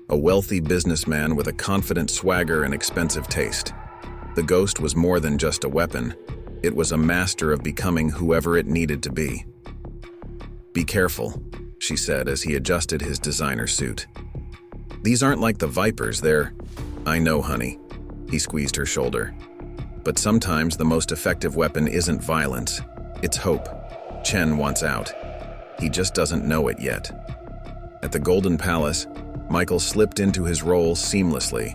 A wealthy businessman with a confident swagger and expensive taste. The ghost was more than just a weapon. It was a master of becoming whoever it needed to be. "Be careful," she said as he adjusted his designer suit. "These aren't like the Vipers, they're—" "I know, honey." He squeezed her shoulder. But sometimes the most effective weapon isn't violence, it's hope. Chen wants out. He just doesn't know it yet. At the Golden Palace, Michael slipped into his role seamlessly.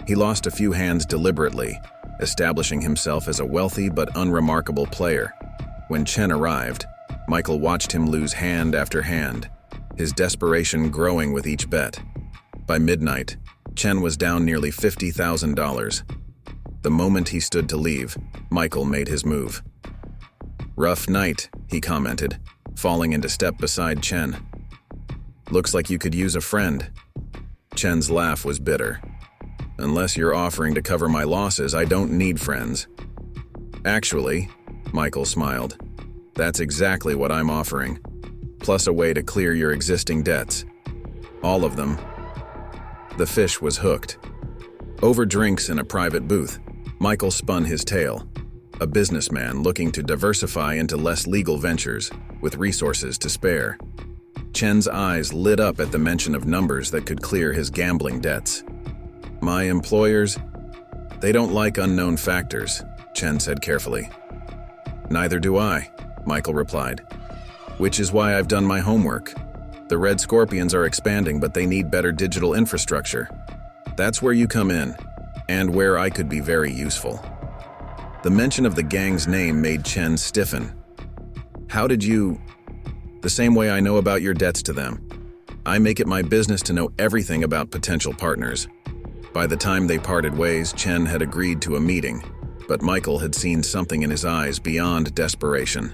He lost a few hands deliberately, establishing himself as a wealthy but unremarkable player. When Chen arrived, Michael watched him lose hand after hand, his desperation growing with each bet. By midnight, Chen was down nearly $50,000. The moment he stood to leave, Michael made his move. "Rough night," he commented, falling into step beside Chen. "Looks like you could use a friend." Chen's laugh was bitter. "Unless you're offering to cover my losses, I don't need friends." "Actually," Michael smiled, "that's exactly what I'm offering. Plus a way to clear your existing debts. All of them." The fish was hooked. Over drinks in a private booth, Michael spun his tale. A businessman looking to diversify into less legal ventures, with resources to spare. Chen's eyes lit up at the mention of numbers that could clear his gambling debts. "My employers, they don't like unknown factors," Chen said carefully. "Neither do I," Michael replied. "Which is why I've done my homework. The Red Scorpions are expanding, but they need better digital infrastructure. That's where you come in, and where I could be very useful." The mention of the gang's name made Chen stiffen. "How did you—" "The same way I know about your debts to them. I make it my business to know everything about potential partners." By the time they parted ways, Chen had agreed to a meeting, but Michael had seen something in his eyes beyond desperation.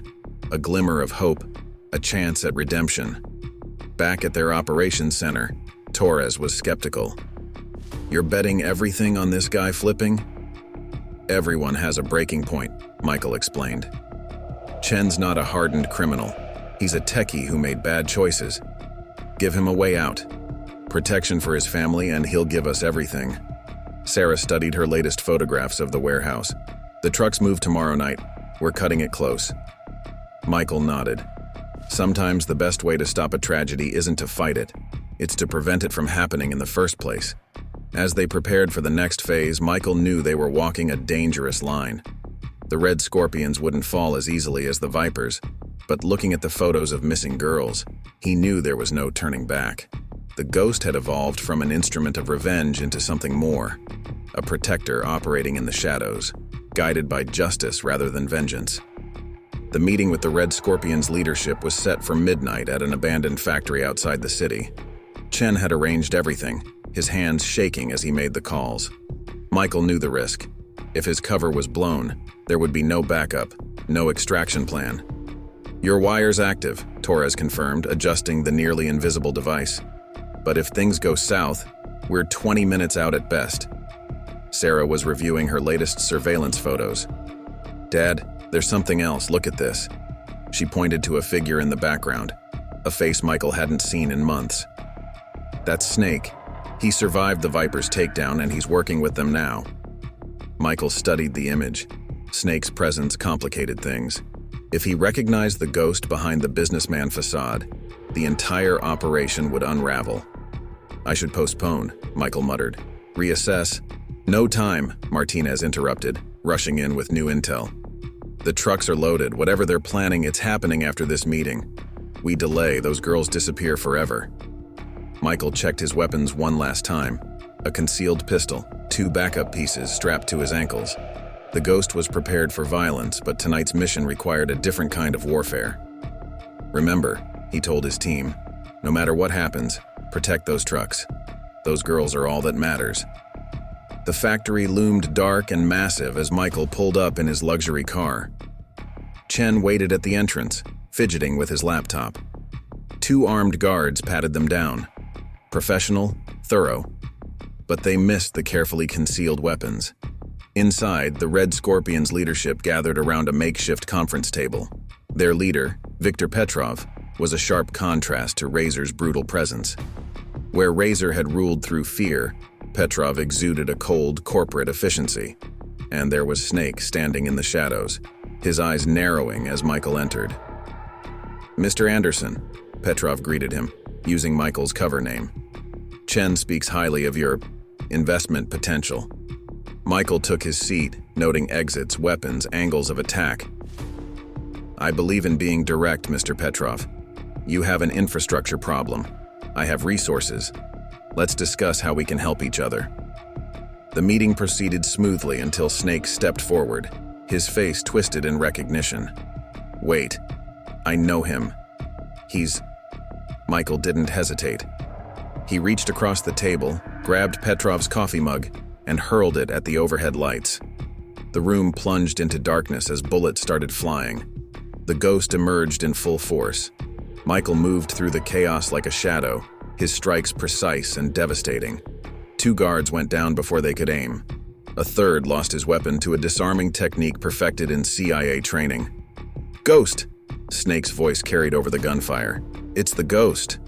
A glimmer of hope, a chance at redemption. Back at their operations center, Torres was skeptical. "You're betting everything on this guy flipping?" "Everyone has a breaking point," Michael explained. "Chen's not a hardened criminal. He's a techie who made bad choices. Give him a way out. Protection for his family, and he'll give us everything." Sarah studied her latest photographs of the warehouse. "The trucks move tomorrow night. We're cutting it close." Michael nodded. Sometimes the best way to stop a tragedy isn't to fight it. It's to prevent it from happening in the first place. As they prepared for the next phase, Michael knew they were walking a dangerous line. The Red Scorpions wouldn't fall as easily as the Vipers, but looking at the photos of missing girls, he knew there was no turning back. The ghost had evolved from an instrument of revenge into something more, a protector operating in the shadows, guided by justice rather than vengeance. The meeting with the Red Scorpions' leadership was set for midnight at an abandoned factory outside the city. Chen had arranged everything, his hands shaking as he made the calls. Michael knew the risk. If his cover was blown, there would be no backup, no extraction plan. "Your wire's active," Torres confirmed, adjusting the nearly invisible device. "But if things go south, we're 20 minutes out at best." Sarah was reviewing her latest surveillance photos. "Dad, there's something else, look at this." She pointed to a figure in the background, a face Michael hadn't seen in months. "That's Snake. He survived the Viper's takedown and he's working with them now." Michael studied the image. Snake's presence complicated things. If he recognized the ghost behind the businessman facade, the entire operation would unravel. "I should postpone," Michael muttered. "Reassess." "No time," Martinez interrupted, rushing in with new intel. "The trucks are loaded. Whatever they're planning, it's happening after this meeting. We delay, those girls disappear forever." Michael checked his weapons one last time. A concealed pistol, 2 backup pieces strapped to his ankles. The ghost was prepared for violence, but tonight's mission required a different kind of warfare. "Remember," he told his team, "no matter what happens, protect those trucks. Those girls are all that matters." The factory loomed dark and massive as Michael pulled up in his luxury car. Chen waited at the entrance, fidgeting with his laptop. 2 armed guards patted them down. Professional, thorough. But they missed the carefully concealed weapons. Inside, the Red Scorpions' leadership gathered around a makeshift conference table. Their leader, Viktor Petrov, was a sharp contrast to Razor's brutal presence. Where Razor had ruled through fear, Petrov exuded a cold, corporate efficiency. And there was Snake standing in the shadows, his eyes narrowing as Michael entered. "Mr. Anderson," Petrov greeted him, using Michael's cover name. "Chen speaks highly of your investment potential." Michael took his seat, noting exits, weapons, angles of attack. I believe in being direct, Mr. Petrov. You have an infrastructure problem. I have resources. Let's discuss how we can help each other. The meeting proceeded smoothly until Snake stepped forward, his face twisted in recognition. Wait, I know him. Michael didn't hesitate. He reached across the table, grabbed Petrov's coffee mug, and hurled it at the overhead lights. The room plunged into darkness as bullets started flying. The ghost emerged in full force. Michael moved through the chaos like a shadow, his strikes precise and devastating. 2 guards went down before they could aim. A third lost his weapon to a disarming technique perfected in CIA training. Ghost! Snake's voice carried over the gunfire. It's the ghost.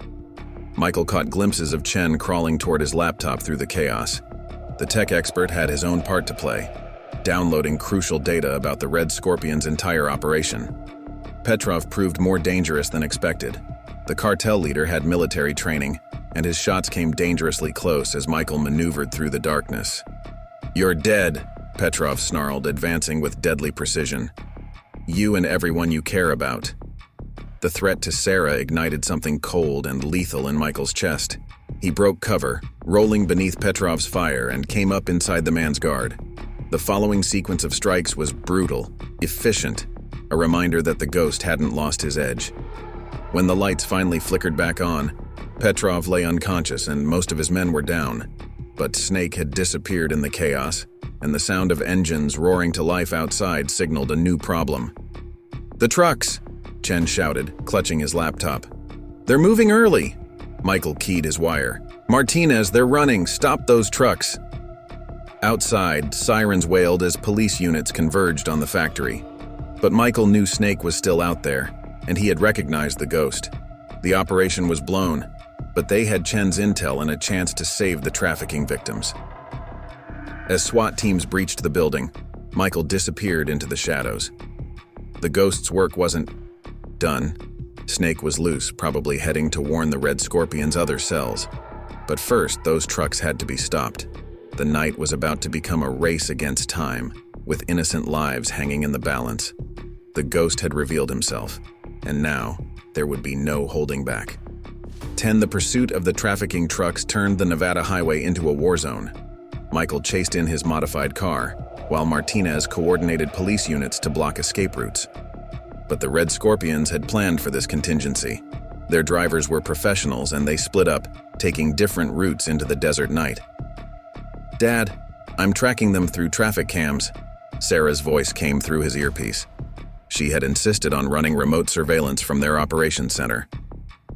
Michael caught glimpses of Chen crawling toward his laptop through the chaos. The tech expert had his own part to play, downloading crucial data about the Red Scorpion's entire operation. Petrov proved more dangerous than expected. The cartel leader had military training, and his shots came dangerously close as Michael maneuvered through the darkness. You're dead, Petrov snarled, advancing with deadly precision. You and everyone you care about. The threat to Sarah ignited something cold and lethal in Michael's chest. He broke cover, rolling beneath Petrov's fire, and came up inside the man's guard. The following sequence of strikes was brutal, efficient, a reminder that the ghost hadn't lost his edge. When the lights finally flickered back on, Petrov lay unconscious and most of his men were down. But Snake had disappeared in the chaos, and the sound of engines roaring to life outside signaled a new problem. The trucks! Chen shouted, clutching his laptop. They're moving early! Michael keyed his wire. Martinez, they're running! Stop those trucks! Outside, sirens wailed as police units converged on the factory. But Michael knew Snake was still out there, and he had recognized the ghost. The operation was blown, but they had Chen's intel and a chance to save the trafficking victims. As SWAT teams breached the building, Michael disappeared into the shadows. The ghost's work wasn't done. Snake was loose, probably heading to warn the Red Scorpion's other cells. But first, those trucks had to be stopped. The night was about to become a race against time, with innocent lives hanging in the balance. The ghost had revealed himself, and now there would be no holding back. The pursuit of the trafficking trucks turned the Nevada highway into a war zone. Michael chased in his modified car, while Martinez coordinated police units to block escape routes. But the Red Scorpions had planned for this contingency. Their drivers were professionals and they split up, taking different routes into the desert night. Dad, I'm tracking them through traffic cams. Sarah's voice came through his earpiece. She had insisted on running remote surveillance from their operations center.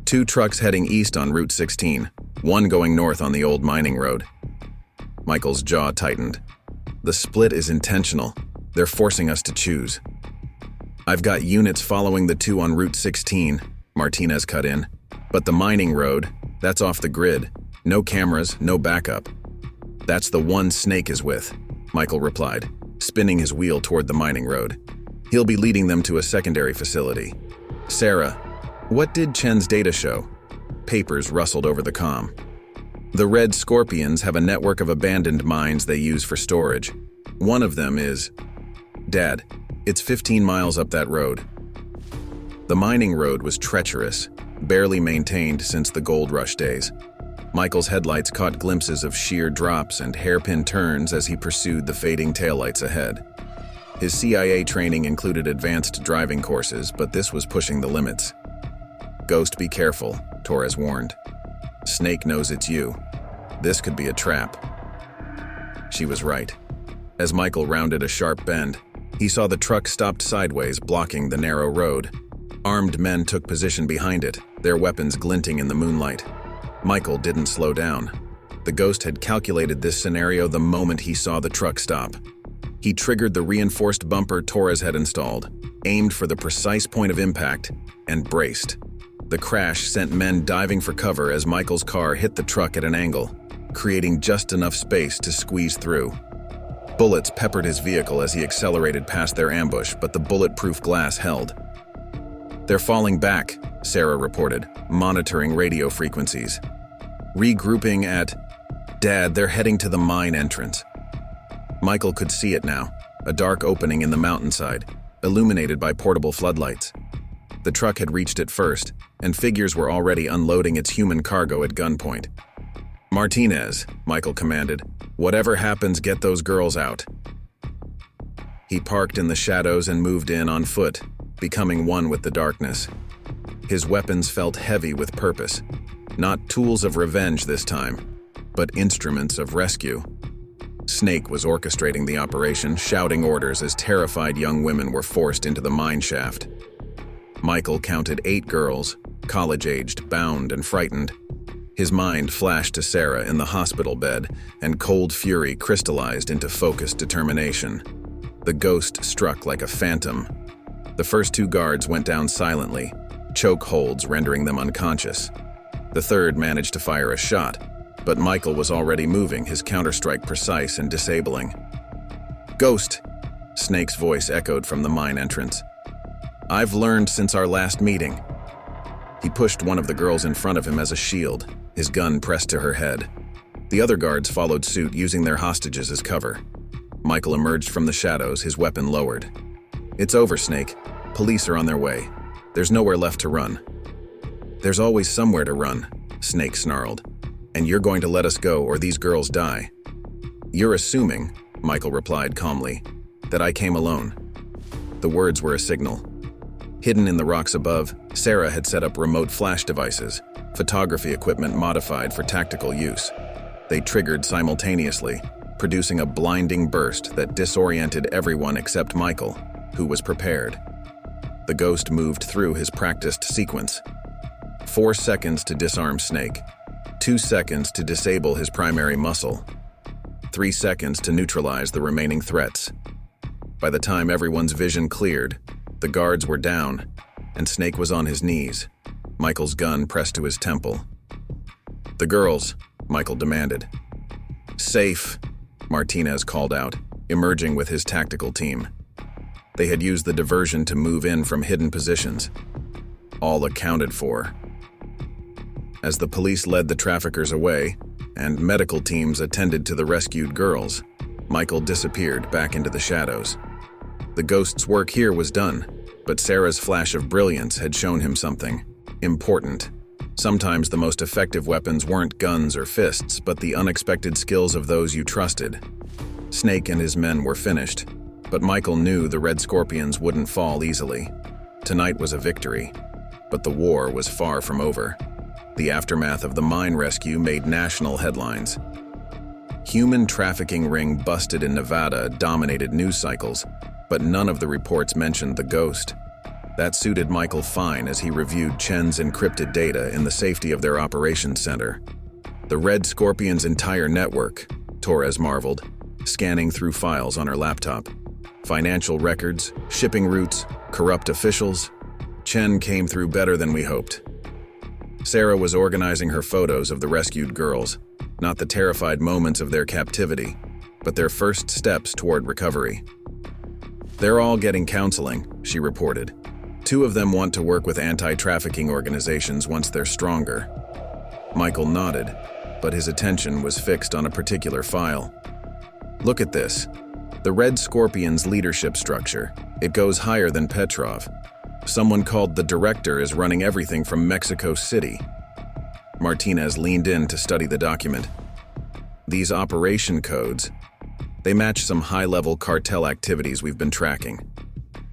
2 trucks heading east on Route 16, one going north on the old mining road. Michael's jaw tightened. The split is intentional. They're forcing us to choose. I've got units following the 2 on Route 16, Martinez cut in. But the mining road, that's off the grid. No cameras, no backup. That's the one Snake is with, Michael replied, spinning his wheel toward the mining road. He'll be leading them to a secondary facility. Sarah, what did Chen's data show? Papers rustled over the comm. The Red Scorpions have a network of abandoned mines they use for storage. One of them is... Dad, it's 15 miles up that road. The mining road was treacherous, barely maintained since the gold rush days. Michael's headlights caught glimpses of sheer drops and hairpin turns as he pursued the fading taillights ahead. His CIA training included advanced driving courses, but this was pushing the limits. Ghost, be careful, Torres warned. Snake knows it's you. This could be a trap. She was right. As Michael rounded a sharp bend, he saw the truck stopped sideways, blocking the narrow road. Armed men took position behind it, their weapons glinting in the moonlight. Michael didn't slow down. The ghost had calculated this scenario the moment he saw the truck stop. He triggered the reinforced bumper Torres had installed, aimed for the precise point of impact, and braced. The crash sent men diving for cover as Michael's car hit the truck at an angle, creating just enough space to squeeze through. Bullets peppered his vehicle as he accelerated past their ambush, but the bulletproof glass held. They're falling back, Sarah reported, monitoring radio frequencies. Regrouping at... Dad, they're heading to the mine entrance. Michael could see it now, a dark opening in the mountainside, illuminated by portable floodlights. The truck had reached it first, and figures were already unloading its human cargo at gunpoint. "Martinez," Michael commanded, "whatever happens, get those girls out." He parked in the shadows and moved in on foot, becoming one with the darkness. His weapons felt heavy with purpose, not tools of revenge this time, but instruments of rescue. Snake was orchestrating the operation, shouting orders as terrified young women were forced into the mine shaft. Michael counted 8 girls, college-aged, bound and frightened. His mind flashed to Sarah in the hospital bed, and cold fury crystallized into focused determination. The ghost struck like a phantom. The first 2 guards went down silently, choke holds rendering them unconscious. The third managed to fire a shot, but Michael was already moving, his counterstrike precise and disabling. "Ghost!" Snake's voice echoed from the mine entrance. "I've learned since our last meeting." He pushed one of the girls in front of him as a shield, his gun pressed to her head. The other guards followed suit, using their hostages as cover. Michael emerged from the shadows, his weapon lowered. "It's over, Snake. Police are on their way. There's nowhere left to run." "There's always somewhere to run," Snake snarled. "And you're going to let us go or these girls die." "You're assuming," Michael replied calmly, "that I came alone." The words were a signal. Hidden in the rocks above, Sarah had set up remote flash devices, photography equipment modified for tactical use. They triggered simultaneously, producing a blinding burst that disoriented everyone except Michael, who was prepared. The ghost moved through his practiced sequence. 4 seconds to disarm Snake, 2 seconds to disable his primary muscle, 3 seconds to neutralize the remaining threats. By the time everyone's vision cleared, the guards were down, and Snake was on his knees, Michael's gun pressed to his temple. "The girls," Michael demanded. "Safe," Martinez called out, emerging with his tactical team. They had used the diversion to move in from hidden positions. All accounted for. As the police led the traffickers away, and medical teams attended to the rescued girls, Michael disappeared back into the shadows. The ghost's work here was done, but Sarah's flash of brilliance had shown him something important. Sometimes the most effective weapons weren't guns or fists, but the unexpected skills of those you trusted. Snake and his men were finished, but Michael knew the Red Scorpions wouldn't fall easily. Tonight was a victory, but the war was far from over. The aftermath of the mine rescue made national headlines. Human trafficking ring busted in Nevada dominated news cycles, but none of the reports mentioned the ghost. That suited Michael fine as he reviewed Chen's encrypted data in the safety of their operations center. The Red Scorpion's entire network, Torres marveled, scanning through files on her laptop. Financial records, shipping routes, corrupt officials. Chen came through better than we hoped. Sarah was organizing her photos of the rescued girls, not the terrified moments of their captivity, but their first steps toward recovery. "They're all getting counseling," she reported. 2 of them want to work with anti-trafficking organizations once they're stronger." Michael nodded, but his attention was fixed on a particular file. "Look at this. The Red Scorpion's leadership structure. It goes higher than Petrov. Someone called the director is running everything from Mexico City." Martinez leaned in to study the document. "These operation codes, they match some high-level cartel activities we've been tracking.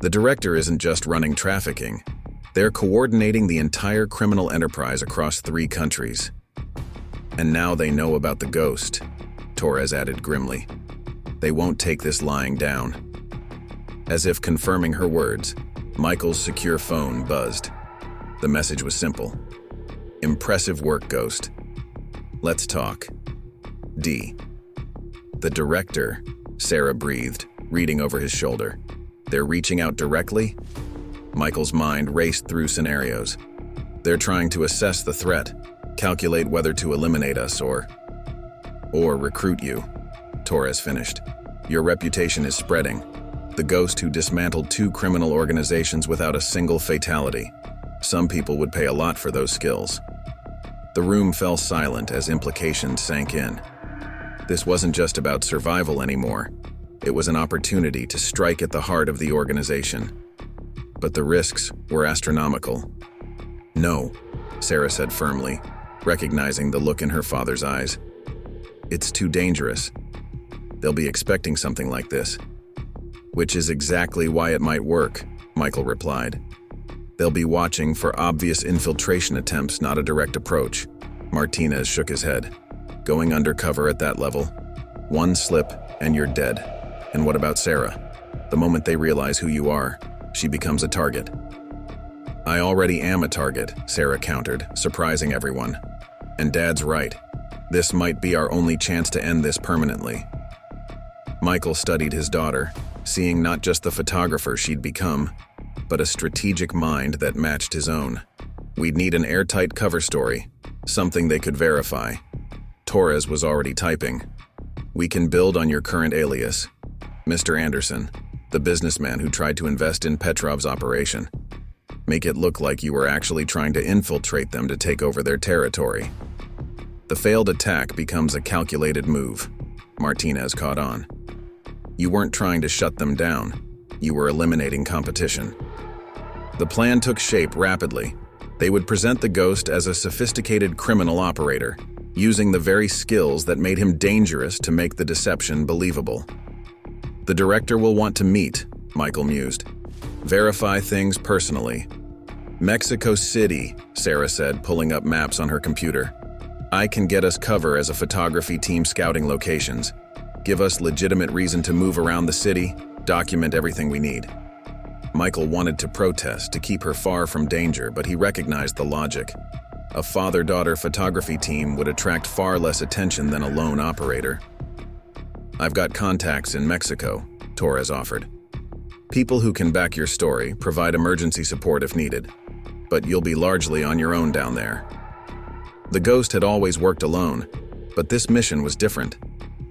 The director isn't just running trafficking. They're coordinating the entire criminal enterprise across 3 countries. And now they know about the ghost," Torres added grimly. "They won't take this lying down." As if confirming her words, Michael's secure phone buzzed. The message was simple. "Impressive work, Ghost. Let's talk. D." "The director," Sarah breathed, reading over his shoulder. "They're reaching out directly?" Michael's mind raced through scenarios. "They're trying to assess the threat, calculate whether to eliminate us or recruit you," Torres finished. "Your reputation is spreading. The ghost who dismantled 2 criminal organizations without a single fatality. Some people would pay a lot for those skills." The room fell silent as implications sank in. This wasn't just about survival anymore. It was an opportunity to strike at the heart of the organization. But the risks were astronomical. "No," Sarah said firmly, recognizing the look in her father's eyes. "It's too dangerous. They'll be expecting something like this." "Which is exactly why it might work," Michael replied. "They'll be watching for obvious infiltration attempts, not a direct approach." Martinez shook his head. "Going undercover at that level? One slip and you're dead. And what about Sarah? The moment they realize who you are, she becomes a target." "I already am a target," Sarah countered, surprising everyone. "And Dad's right. This might be our only chance to end this permanently." Michael studied his daughter, seeing not just the photographer she'd become, but a strategic mind that matched his own. "We'd need an airtight cover story, something they could verify." Torres was already typing. "We can build on your current alias, Mr. Anderson, the businessman who tried to invest in Petrov's operation. Make it look like you were actually trying to infiltrate them to take over their territory. The failed attack becomes a calculated move." Martinez caught on. "You weren't trying to shut them down. You were eliminating competition." The plan took shape rapidly. They would present the Ghost as a sophisticated criminal operator, using the very skills that made him dangerous to make the deception believable. "The director will want to meet," Michael mused. "Verify things personally." "Mexico City," Sarah said, pulling up maps on her computer. "I can get us cover as a photography team scouting locations. Give us legitimate reason to move around the city, document everything we need." Michael wanted to protest to keep her far from danger, but he recognized the logic. A father-daughter photography team would attract far less attention than a lone operator. "I've got contacts in Mexico," Torres offered. "People who can back your story, provide emergency support if needed. But you'll be largely on your own down there." The Ghost had always worked alone, but this mission was different.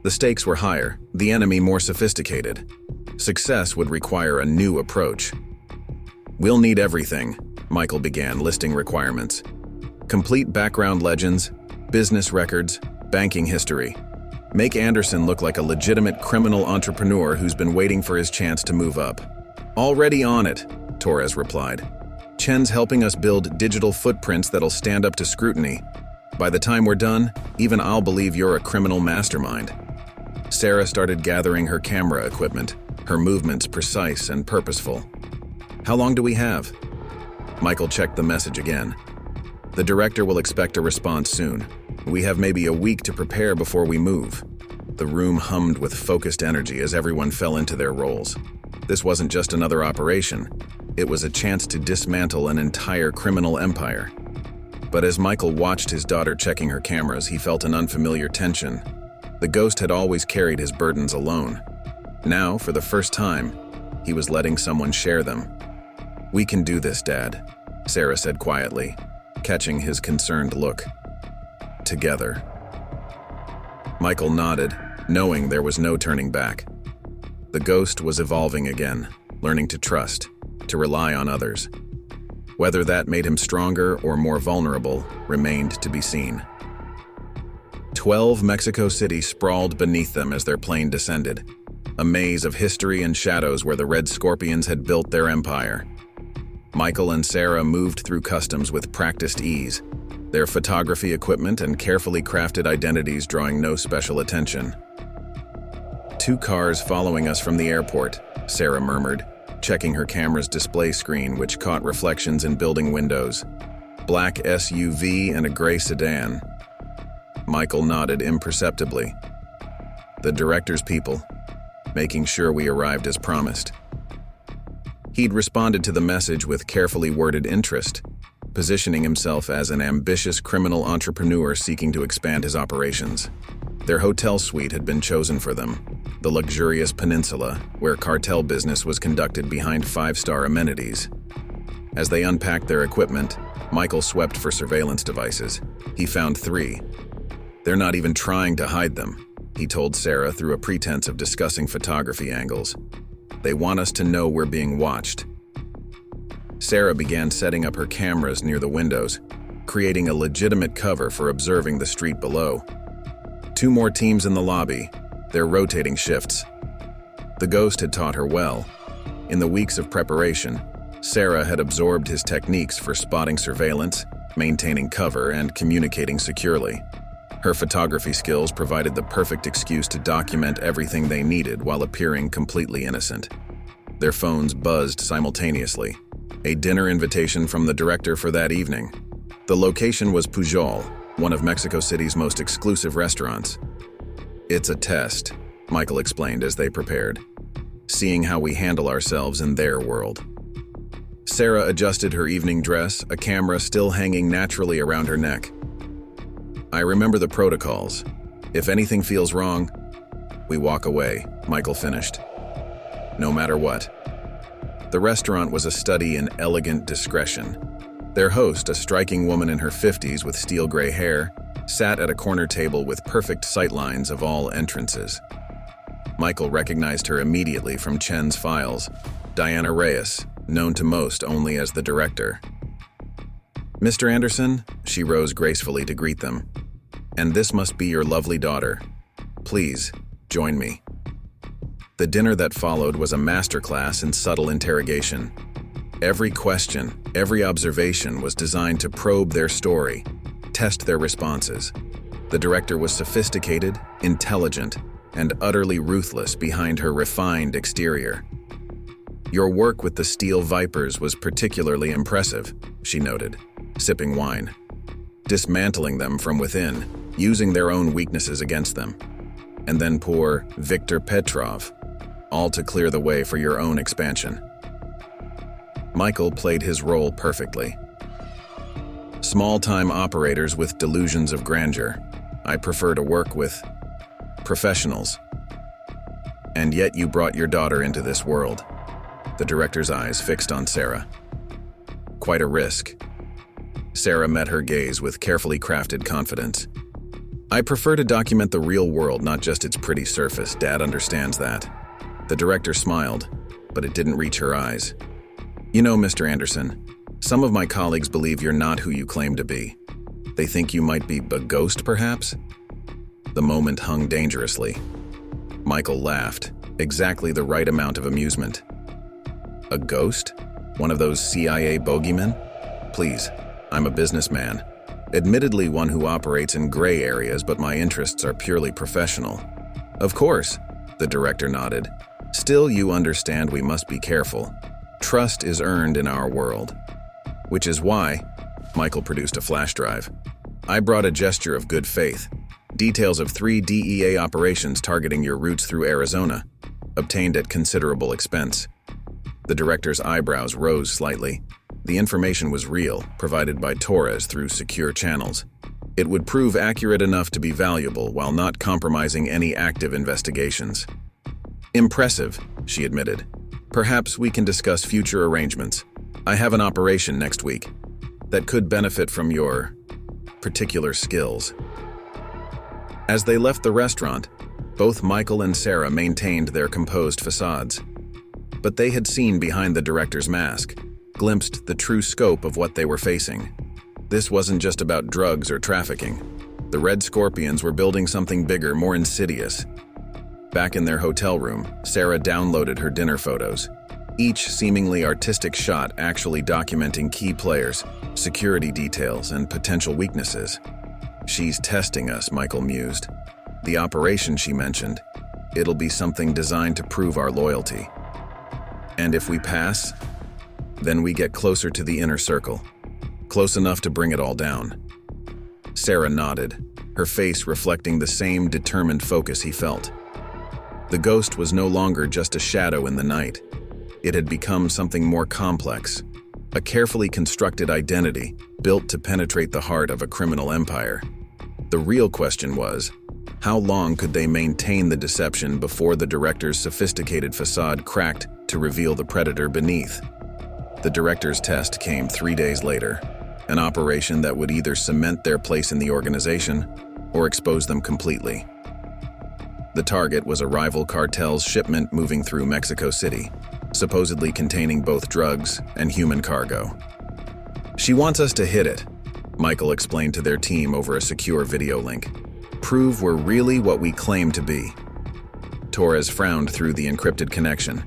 The stakes were higher, the enemy more sophisticated. Success would require a new approach. "We'll need everything," Michael began, listing requirements. "Complete background legends, business records, banking history. Make Anderson look like a legitimate criminal entrepreneur who's been waiting for his chance to move up." "Already on it," Torres replied. "Chen's helping us build digital footprints that'll stand up to scrutiny. By the time we're done, even I'll believe you're a criminal mastermind." Sarah started gathering her camera equipment, her movements precise and purposeful. "How long do we have?" Michael checked the message again. "The director will expect a response soon. We have maybe a week to prepare before we move." The room hummed with focused energy as everyone fell into their roles. This wasn't just another operation. It was a chance to dismantle an entire criminal empire. But as Michael watched his daughter checking her cameras, he felt an unfamiliar tension. The Ghost had always carried his burdens alone. Now, for the first time, he was letting someone share them. "We can do this, Dad," Sarah said quietly, catching his concerned look. "Together." Michael nodded, knowing there was no turning back. The Ghost was evolving again, learning to trust, to rely on others. Whether that made him stronger or more vulnerable remained to be seen. 12 Mexico City sprawled beneath them as their plane descended, a maze of history and shadows where the Red Scorpions had built their empire. Michael and Sarah moved through customs with practiced ease, their photography equipment and carefully crafted identities drawing no special attention. "2 cars following us from the airport," Sarah murmured, checking her camera's display screen, which caught reflections in building windows. "Black SUV and a gray sedan." Michael nodded imperceptibly. "The director's people, making sure we arrived as promised." He'd responded to the message with carefully worded interest, positioning himself as an ambitious criminal entrepreneur seeking to expand his operations. Their hotel suite had been chosen for them, the luxurious peninsula where cartel business was conducted behind 5-star amenities. As they unpacked their equipment, Michael swept for surveillance devices. He found 3. "They're not even trying to hide them," he told Sarah through a pretense of discussing photography angles. "They want us to know we're being watched." Sarah began setting up her cameras near the windows, creating a legitimate cover for observing the street below. 2 more teams in the lobby, their rotating shifts. The ghost had taught her well. In the weeks of preparation, Sarah had absorbed his techniques for spotting surveillance, maintaining cover, and communicating securely. Her photography skills provided the perfect excuse to document everything they needed while appearing completely innocent. Their phones buzzed simultaneously. A dinner invitation from the director for that evening. The location was Pujol, one of Mexico City's most exclusive restaurants. "It's a test," Michael explained as they prepared, "seeing how we handle ourselves in their world." Sarah adjusted her evening dress, a camera still hanging naturally around her neck. "I remember the protocols. If anything feels wrong, we walk away," Michael finished. "No matter what." The restaurant was a study in elegant discretion. Their host, a striking woman in her 50s with steel gray hair, sat at a corner table with perfect sightlines of all entrances. Michael recognized her immediately from Chen's files, Diana Reyes, known to most only as the director. "Mr. Anderson," she rose gracefully to greet them, "and this must be your lovely daughter. Please, join me." The dinner that followed was a masterclass in subtle interrogation. Every question, every observation was designed to probe their story, test their responses. The director was sophisticated, intelligent, and utterly ruthless behind her refined exterior. "Your work with the Steel Vipers was particularly impressive," she noted, sipping wine. "Dismantling them from within, using their own weaknesses against them. And then poor Viktor Petrov, all to clear the way for your own expansion." Michael played his role perfectly. "Small-time operators with delusions of grandeur. I prefer to work with professionals. And yet you brought your daughter into this world." The director's eyes fixed on Sarah. "Quite a risk." Sarah met her gaze with carefully crafted confidence. "I prefer to document the real world, not just its pretty surface. Dad understands that." The director smiled, but it didn't reach her eyes. "You know, Mr. Anderson, some of my colleagues believe you're not who you claim to be. They think you might be a ghost, perhaps?" The moment hung dangerously. Michael laughed, exactly the right amount of amusement. "A ghost? One of those CIA bogeymen? Please, I'm a businessman. Admittedly one who operates in gray areas, but my interests are purely professional." "Of course," the director nodded. "Still, you understand we must be careful. Trust is earned in our world. Which is why," Michael produced a flash drive, "I brought a gesture of good faith. Details of 3 DEA operations targeting your routes through Arizona, obtained at considerable expense." The director's eyebrows rose slightly. The information was real, provided by Torres through secure channels. It would prove accurate enough to be valuable while not compromising any active investigations. "Impressive," she admitted. "Perhaps we can discuss future arrangements. I have an operation next week that could benefit from your particular skills." As they left the restaurant, both Michael and Sarah maintained their composed facades. But they had seen behind the director's mask, glimpsed the true scope of what they were facing. This wasn't just about drugs or trafficking. The Red Scorpions were building something bigger, more insidious. Back in their hotel room, Sarah downloaded her dinner photos, each seemingly artistic shot actually documenting key players, security details, and potential weaknesses. "She's testing us," Michael mused. "The operation she mentioned, it'll be something designed to prove our loyalty. And if we pass, then we get closer to the inner circle, close enough to bring it all down." Sarah nodded, her face reflecting the same determined focus he felt. The ghost was no longer just a shadow in the night. It had become something more complex, a carefully constructed identity built to penetrate the heart of a criminal empire. The real question was, how long could they maintain the deception before the director's sophisticated facade cracked to reveal the predator beneath? The director's test came 3 days later, an operation that would either cement their place in the organization or expose them completely. The target was a rival cartel's shipment moving through Mexico City, supposedly containing both drugs and human cargo. "She wants us to hit it," Michael explained to their team over a secure video link. "Prove we're really what we claim to be." Torres frowned through the encrypted connection.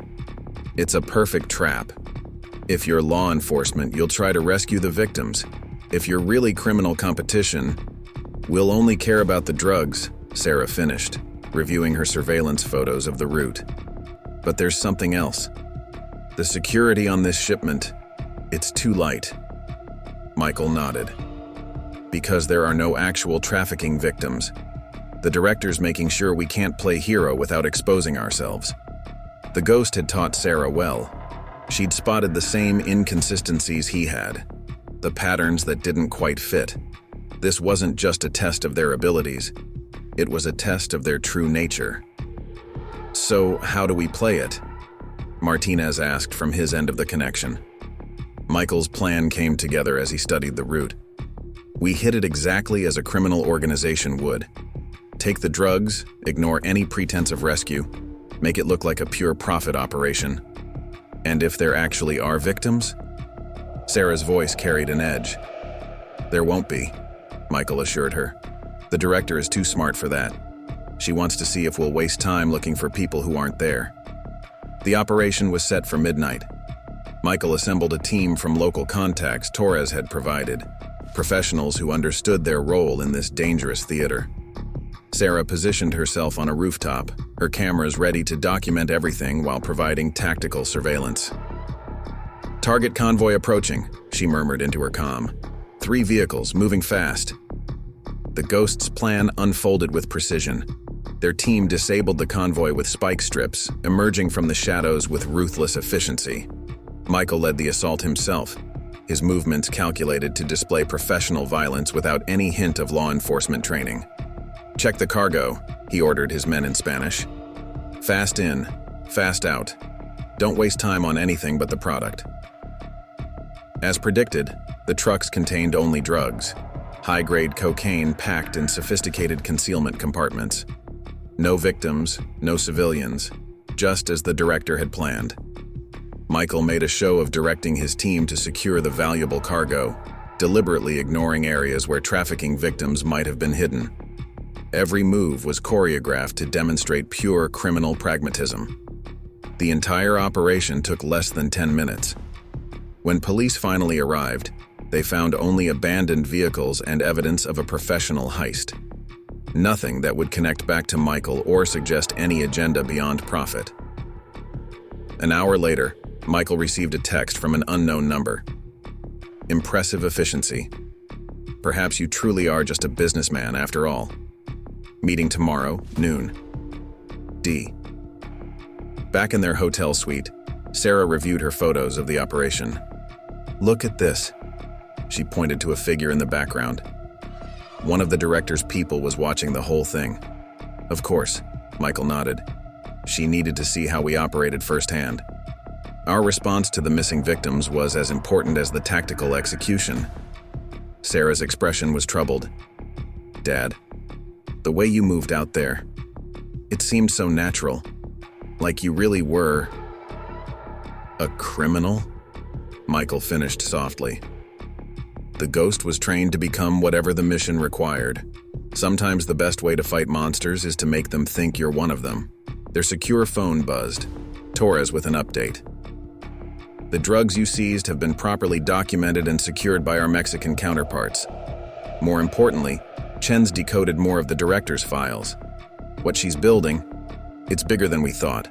It's a perfect trap. If you're law enforcement, you'll try to rescue the victims. If you're really criminal competition, we'll only care about the drugs, Sarah finished, reviewing her surveillance photos of the route. But there's something else. The security on this shipment, it's too light. Michael nodded. Because there are no actual trafficking victims. The director's making sure we can't play hero without exposing ourselves. The ghost had taught Sarah well. She'd spotted the same inconsistencies he had, the patterns that didn't quite fit. This wasn't just a test of their abilities, it was a test of their true nature. So, how do we play it? Martinez asked from his end of the connection. Michael's plan came together as he studied the route. We hit it exactly as a criminal organization would. Take the drugs, ignore any pretense of rescue, make it look like a pure profit operation. And if there actually are victims? Sarah's voice carried an edge. There won't be, Michael assured her. The director is too smart for that. She wants to see if we'll waste time looking for people who aren't there. The operation was set for midnight. Michael assembled a team from local contacts Torres had provided, professionals who understood their role in this dangerous theater. Sarah positioned herself on a rooftop, her cameras ready to document everything while providing tactical surveillance. Target convoy approaching, she murmured into her comm. 3 vehicles, moving fast. The ghost's plan unfolded with precision. Their team disabled the convoy with spike strips, emerging from the shadows with ruthless efficiency. Michael led the assault himself, his movements calculated to display professional violence without any hint of law enforcement training. Check the cargo, he ordered his men in Spanish. Fast in, fast out. Don't waste time on anything but the product. As predicted, the trucks contained only drugs, high-grade cocaine packed in sophisticated concealment compartments. No victims, no civilians, just as the director had planned. Michael made a show of directing his team to secure the valuable cargo, deliberately ignoring areas where trafficking victims might have been hidden. Every move was choreographed to demonstrate pure criminal pragmatism. The entire operation took less than 10 minutes. When police finally arrived, they found only abandoned vehicles and evidence of a professional heist. Nothing that would connect back to Michael or suggest any agenda beyond profit. An hour later, Michael received a text from an unknown number. Impressive efficiency. Perhaps you truly are just a businessman after all. Meeting tomorrow, noon. D. Back in their hotel suite, Sarah reviewed her photos of the operation. Look at this. She pointed to a figure in the background. One of the director's people was watching the whole thing. Of course, Michael nodded. She needed to see how we operated firsthand. Our response to the missing victims was as important as the tactical execution. Sarah's expression was troubled. Dad, the way you moved out there, it seemed so natural, like you really were a criminal? Michael finished softly. The ghost was trained to become whatever the mission required. Sometimes the best way to fight monsters is to make them think you're one of them. Their secure phone buzzed. Torres with an update. The drugs you seized have been properly documented and secured by our Mexican counterparts. More importantly, Chen's decoded more of the director's files. What she's building, it's bigger than we thought.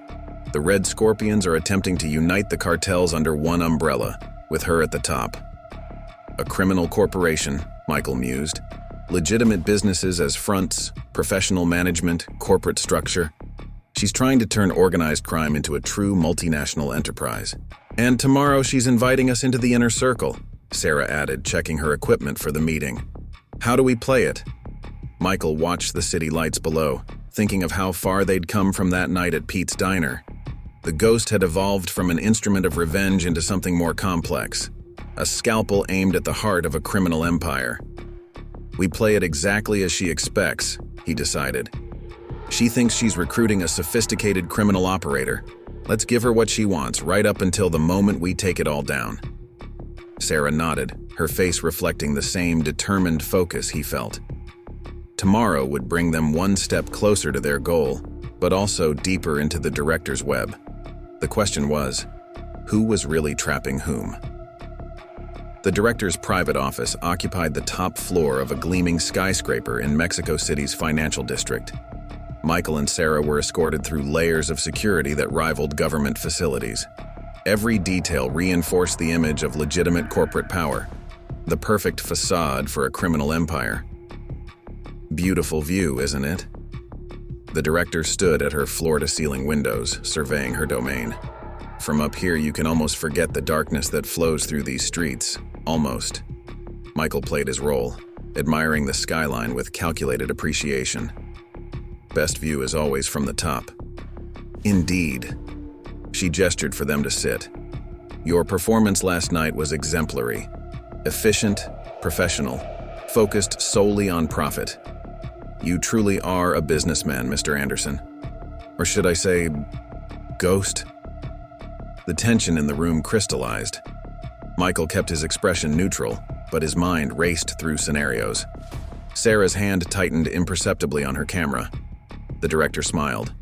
The Red Scorpions are attempting to unite the cartels under one umbrella, with her at the top. A criminal corporation, Michael mused. Legitimate businesses as fronts, professional management, corporate structure. She's trying to turn organized crime into a true multinational enterprise. And tomorrow she's inviting us into the inner circle, Sarah added, checking her equipment for the meeting. How do we play it? Michael watched the city lights below, thinking of how far they'd come from that night at Pete's Diner. The ghost had evolved from an instrument of revenge into something more complex, a scalpel aimed at the heart of a criminal empire. We play it exactly as she expects, he decided. She thinks she's recruiting a sophisticated criminal operator. Let's give her what she wants, right up until the moment we take it all down. Sarah nodded, her face reflecting the same determined focus he felt. Tomorrow would bring them one step closer to their goal, but also deeper into the director's web. The question was, who was really trapping whom? The director's private office occupied the top floor of a gleaming skyscraper in Mexico City's financial district. Michael and Sarah were escorted through layers of security that rivaled government facilities. Every detail reinforced the image of legitimate corporate power, the perfect facade for a criminal empire. Beautiful view, isn't it? The director stood at her floor-to-ceiling windows, surveying her domain. From up here, you can almost forget the darkness that flows through these streets. Almost. Michael played his role, admiring the skyline with calculated appreciation. Best view is always from the top. Indeed. She gestured for them to sit. Your performance last night was exemplary. Efficient, professional, focused solely on profit. You truly are a businessman, Mr. Anderson. Or should I say, ghost? The tension in the room crystallized. Michael kept his expression neutral, but his mind raced through scenarios. Sarah's hand tightened imperceptibly on her camera. The director smiled.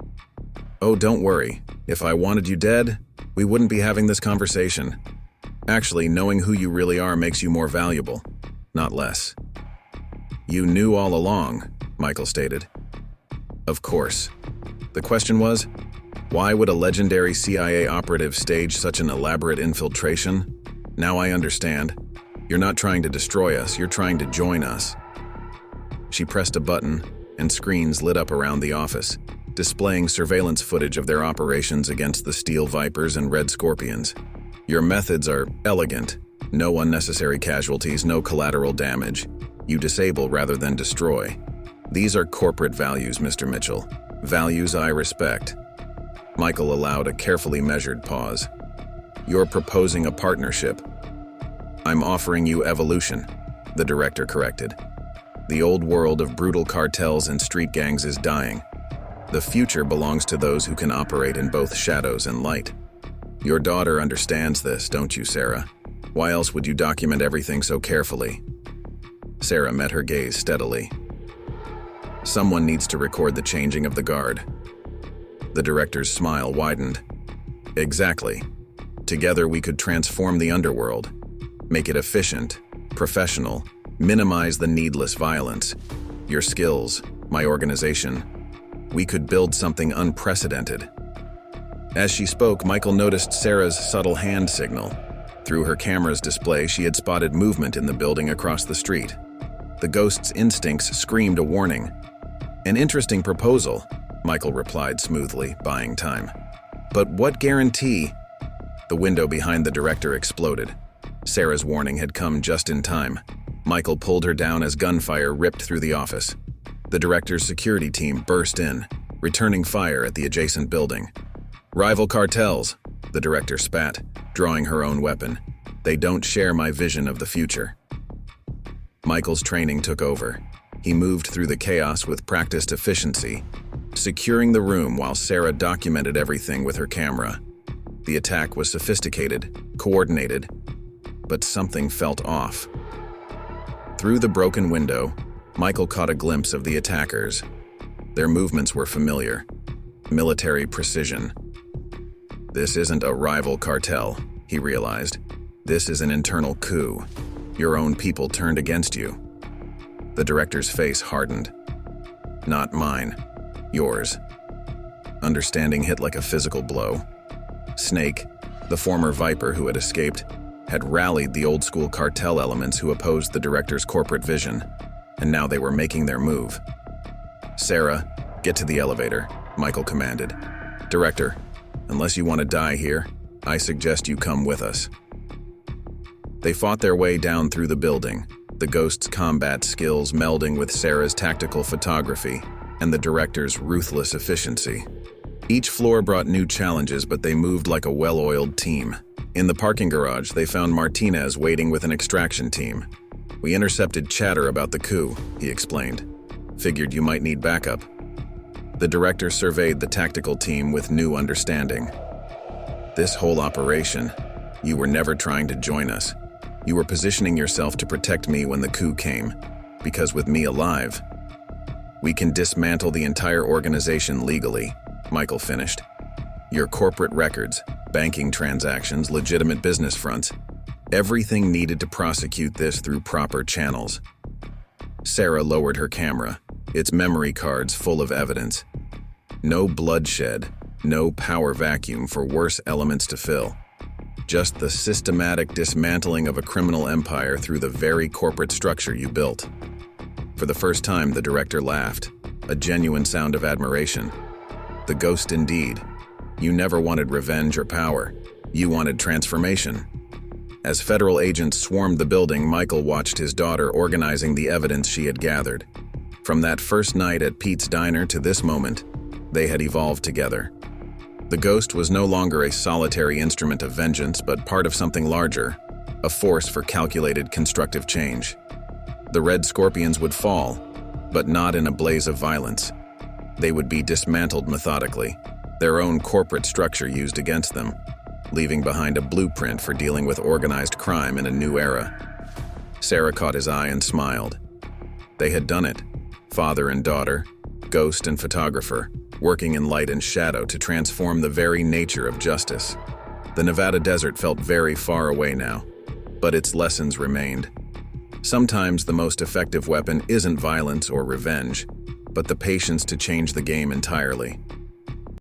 Oh, don't worry. If I wanted you dead, we wouldn't be having this conversation. Actually, knowing who you really are makes you more valuable, not less. You knew all along, Michael stated. Of course. The question was, why would a legendary CIA operative stage such an elaborate infiltration? Now I understand. You're not trying to destroy us, you're trying to join us. She pressed a button, and screens lit up around the office, displaying surveillance footage of their operations against the Steel Vipers and Red Scorpions. Your methods are elegant. No unnecessary casualties, no collateral damage. You disable rather than destroy. These are corporate values, Mr. Mitchell. Values I respect. Michael allowed a carefully measured pause. You're proposing a partnership. I'm offering you evolution, the director corrected. The old world of brutal cartels and street gangs is dying. The future belongs to those who can operate in both shadows and light. Your daughter understands this, don't you, Sarah? Why else would you document everything so carefully? Sarah met her gaze steadily. Someone needs to record the changing of the guard. The director's smile widened. Exactly. Together we could transform the underworld, make it efficient, professional, minimize the needless violence. Your skills, my organization, we could build something unprecedented. As she spoke, Michael noticed Sarah's subtle hand signal. Through her camera's display, she had spotted movement in the building across the street. The ghost's instincts screamed a warning. An interesting proposal, Michael replied smoothly, buying time. But what guarantee? The window behind the director exploded. Sarah's warning had come just in time. Michael pulled her down as gunfire ripped through the office. The director's security team burst in, returning fire at the adjacent building. Rival cartels, the director spat, drawing her own weapon. They don't share my vision of the future. Michael's training took over. He moved through the chaos with practiced efficiency, securing the room while Sarah documented everything with her camera. The attack was sophisticated, coordinated, but something felt off. Through the broken window, Michael caught a glimpse of the attackers. Their movements were familiar. Military precision. This isn't a rival cartel, he realized. This is an internal coup. Your own people turned against you. The director's face hardened. Not mine. Yours. Understanding hit like a physical blow. Snake, the former Viper who had escaped, had rallied the old-school cartel elements who opposed the director's corporate vision, and now they were making their move. Sarah, get to the elevator, Michael commanded. Director, unless you want to die here, I suggest you come with us. They fought their way down through the building, the ghost's combat skills melding with Sarah's tactical photography and the director's ruthless efficiency. Each floor brought new challenges, but they moved like a well-oiled team. In the parking garage, they found Martinez waiting with an extraction team. We intercepted chatter about the coup, he explained. Figured you might need backup. The director surveyed the tactical team with new understanding. This whole operation, you were never trying to join us. You were positioning yourself to protect me when the coup came, because with me alive, we can dismantle the entire organization legally, Michael finished. Your corporate records, banking transactions, legitimate business fronts, everything needed to prosecute this through proper channels. Sarah lowered her camera, its memory cards full of evidence. No bloodshed, no power vacuum for worse elements to fill. Just the systematic dismantling of a criminal empire through the very corporate structure you built. For the first time, the director laughed, a genuine sound of admiration. The ghost indeed. You never wanted revenge or power. You wanted transformation. As federal agents swarmed the building, Michael watched his daughter organizing the evidence she had gathered. From that first night at Pete's Diner to this moment, they had evolved together. The ghost was no longer a solitary instrument of vengeance, but part of something larger, a force for calculated constructive change. The Red Scorpions would fall, but not in a blaze of violence. They would be dismantled methodically, their own corporate structure used against them, leaving behind a blueprint for dealing with organized crime in a new era. Sarah caught his eye and smiled. They had done it, father and daughter, ghost and photographer, working in light and shadow to transform the very nature of justice. The Nevada desert felt very far away now, but its lessons remained. Sometimes the most effective weapon isn't violence or revenge, but the patience to change the game entirely.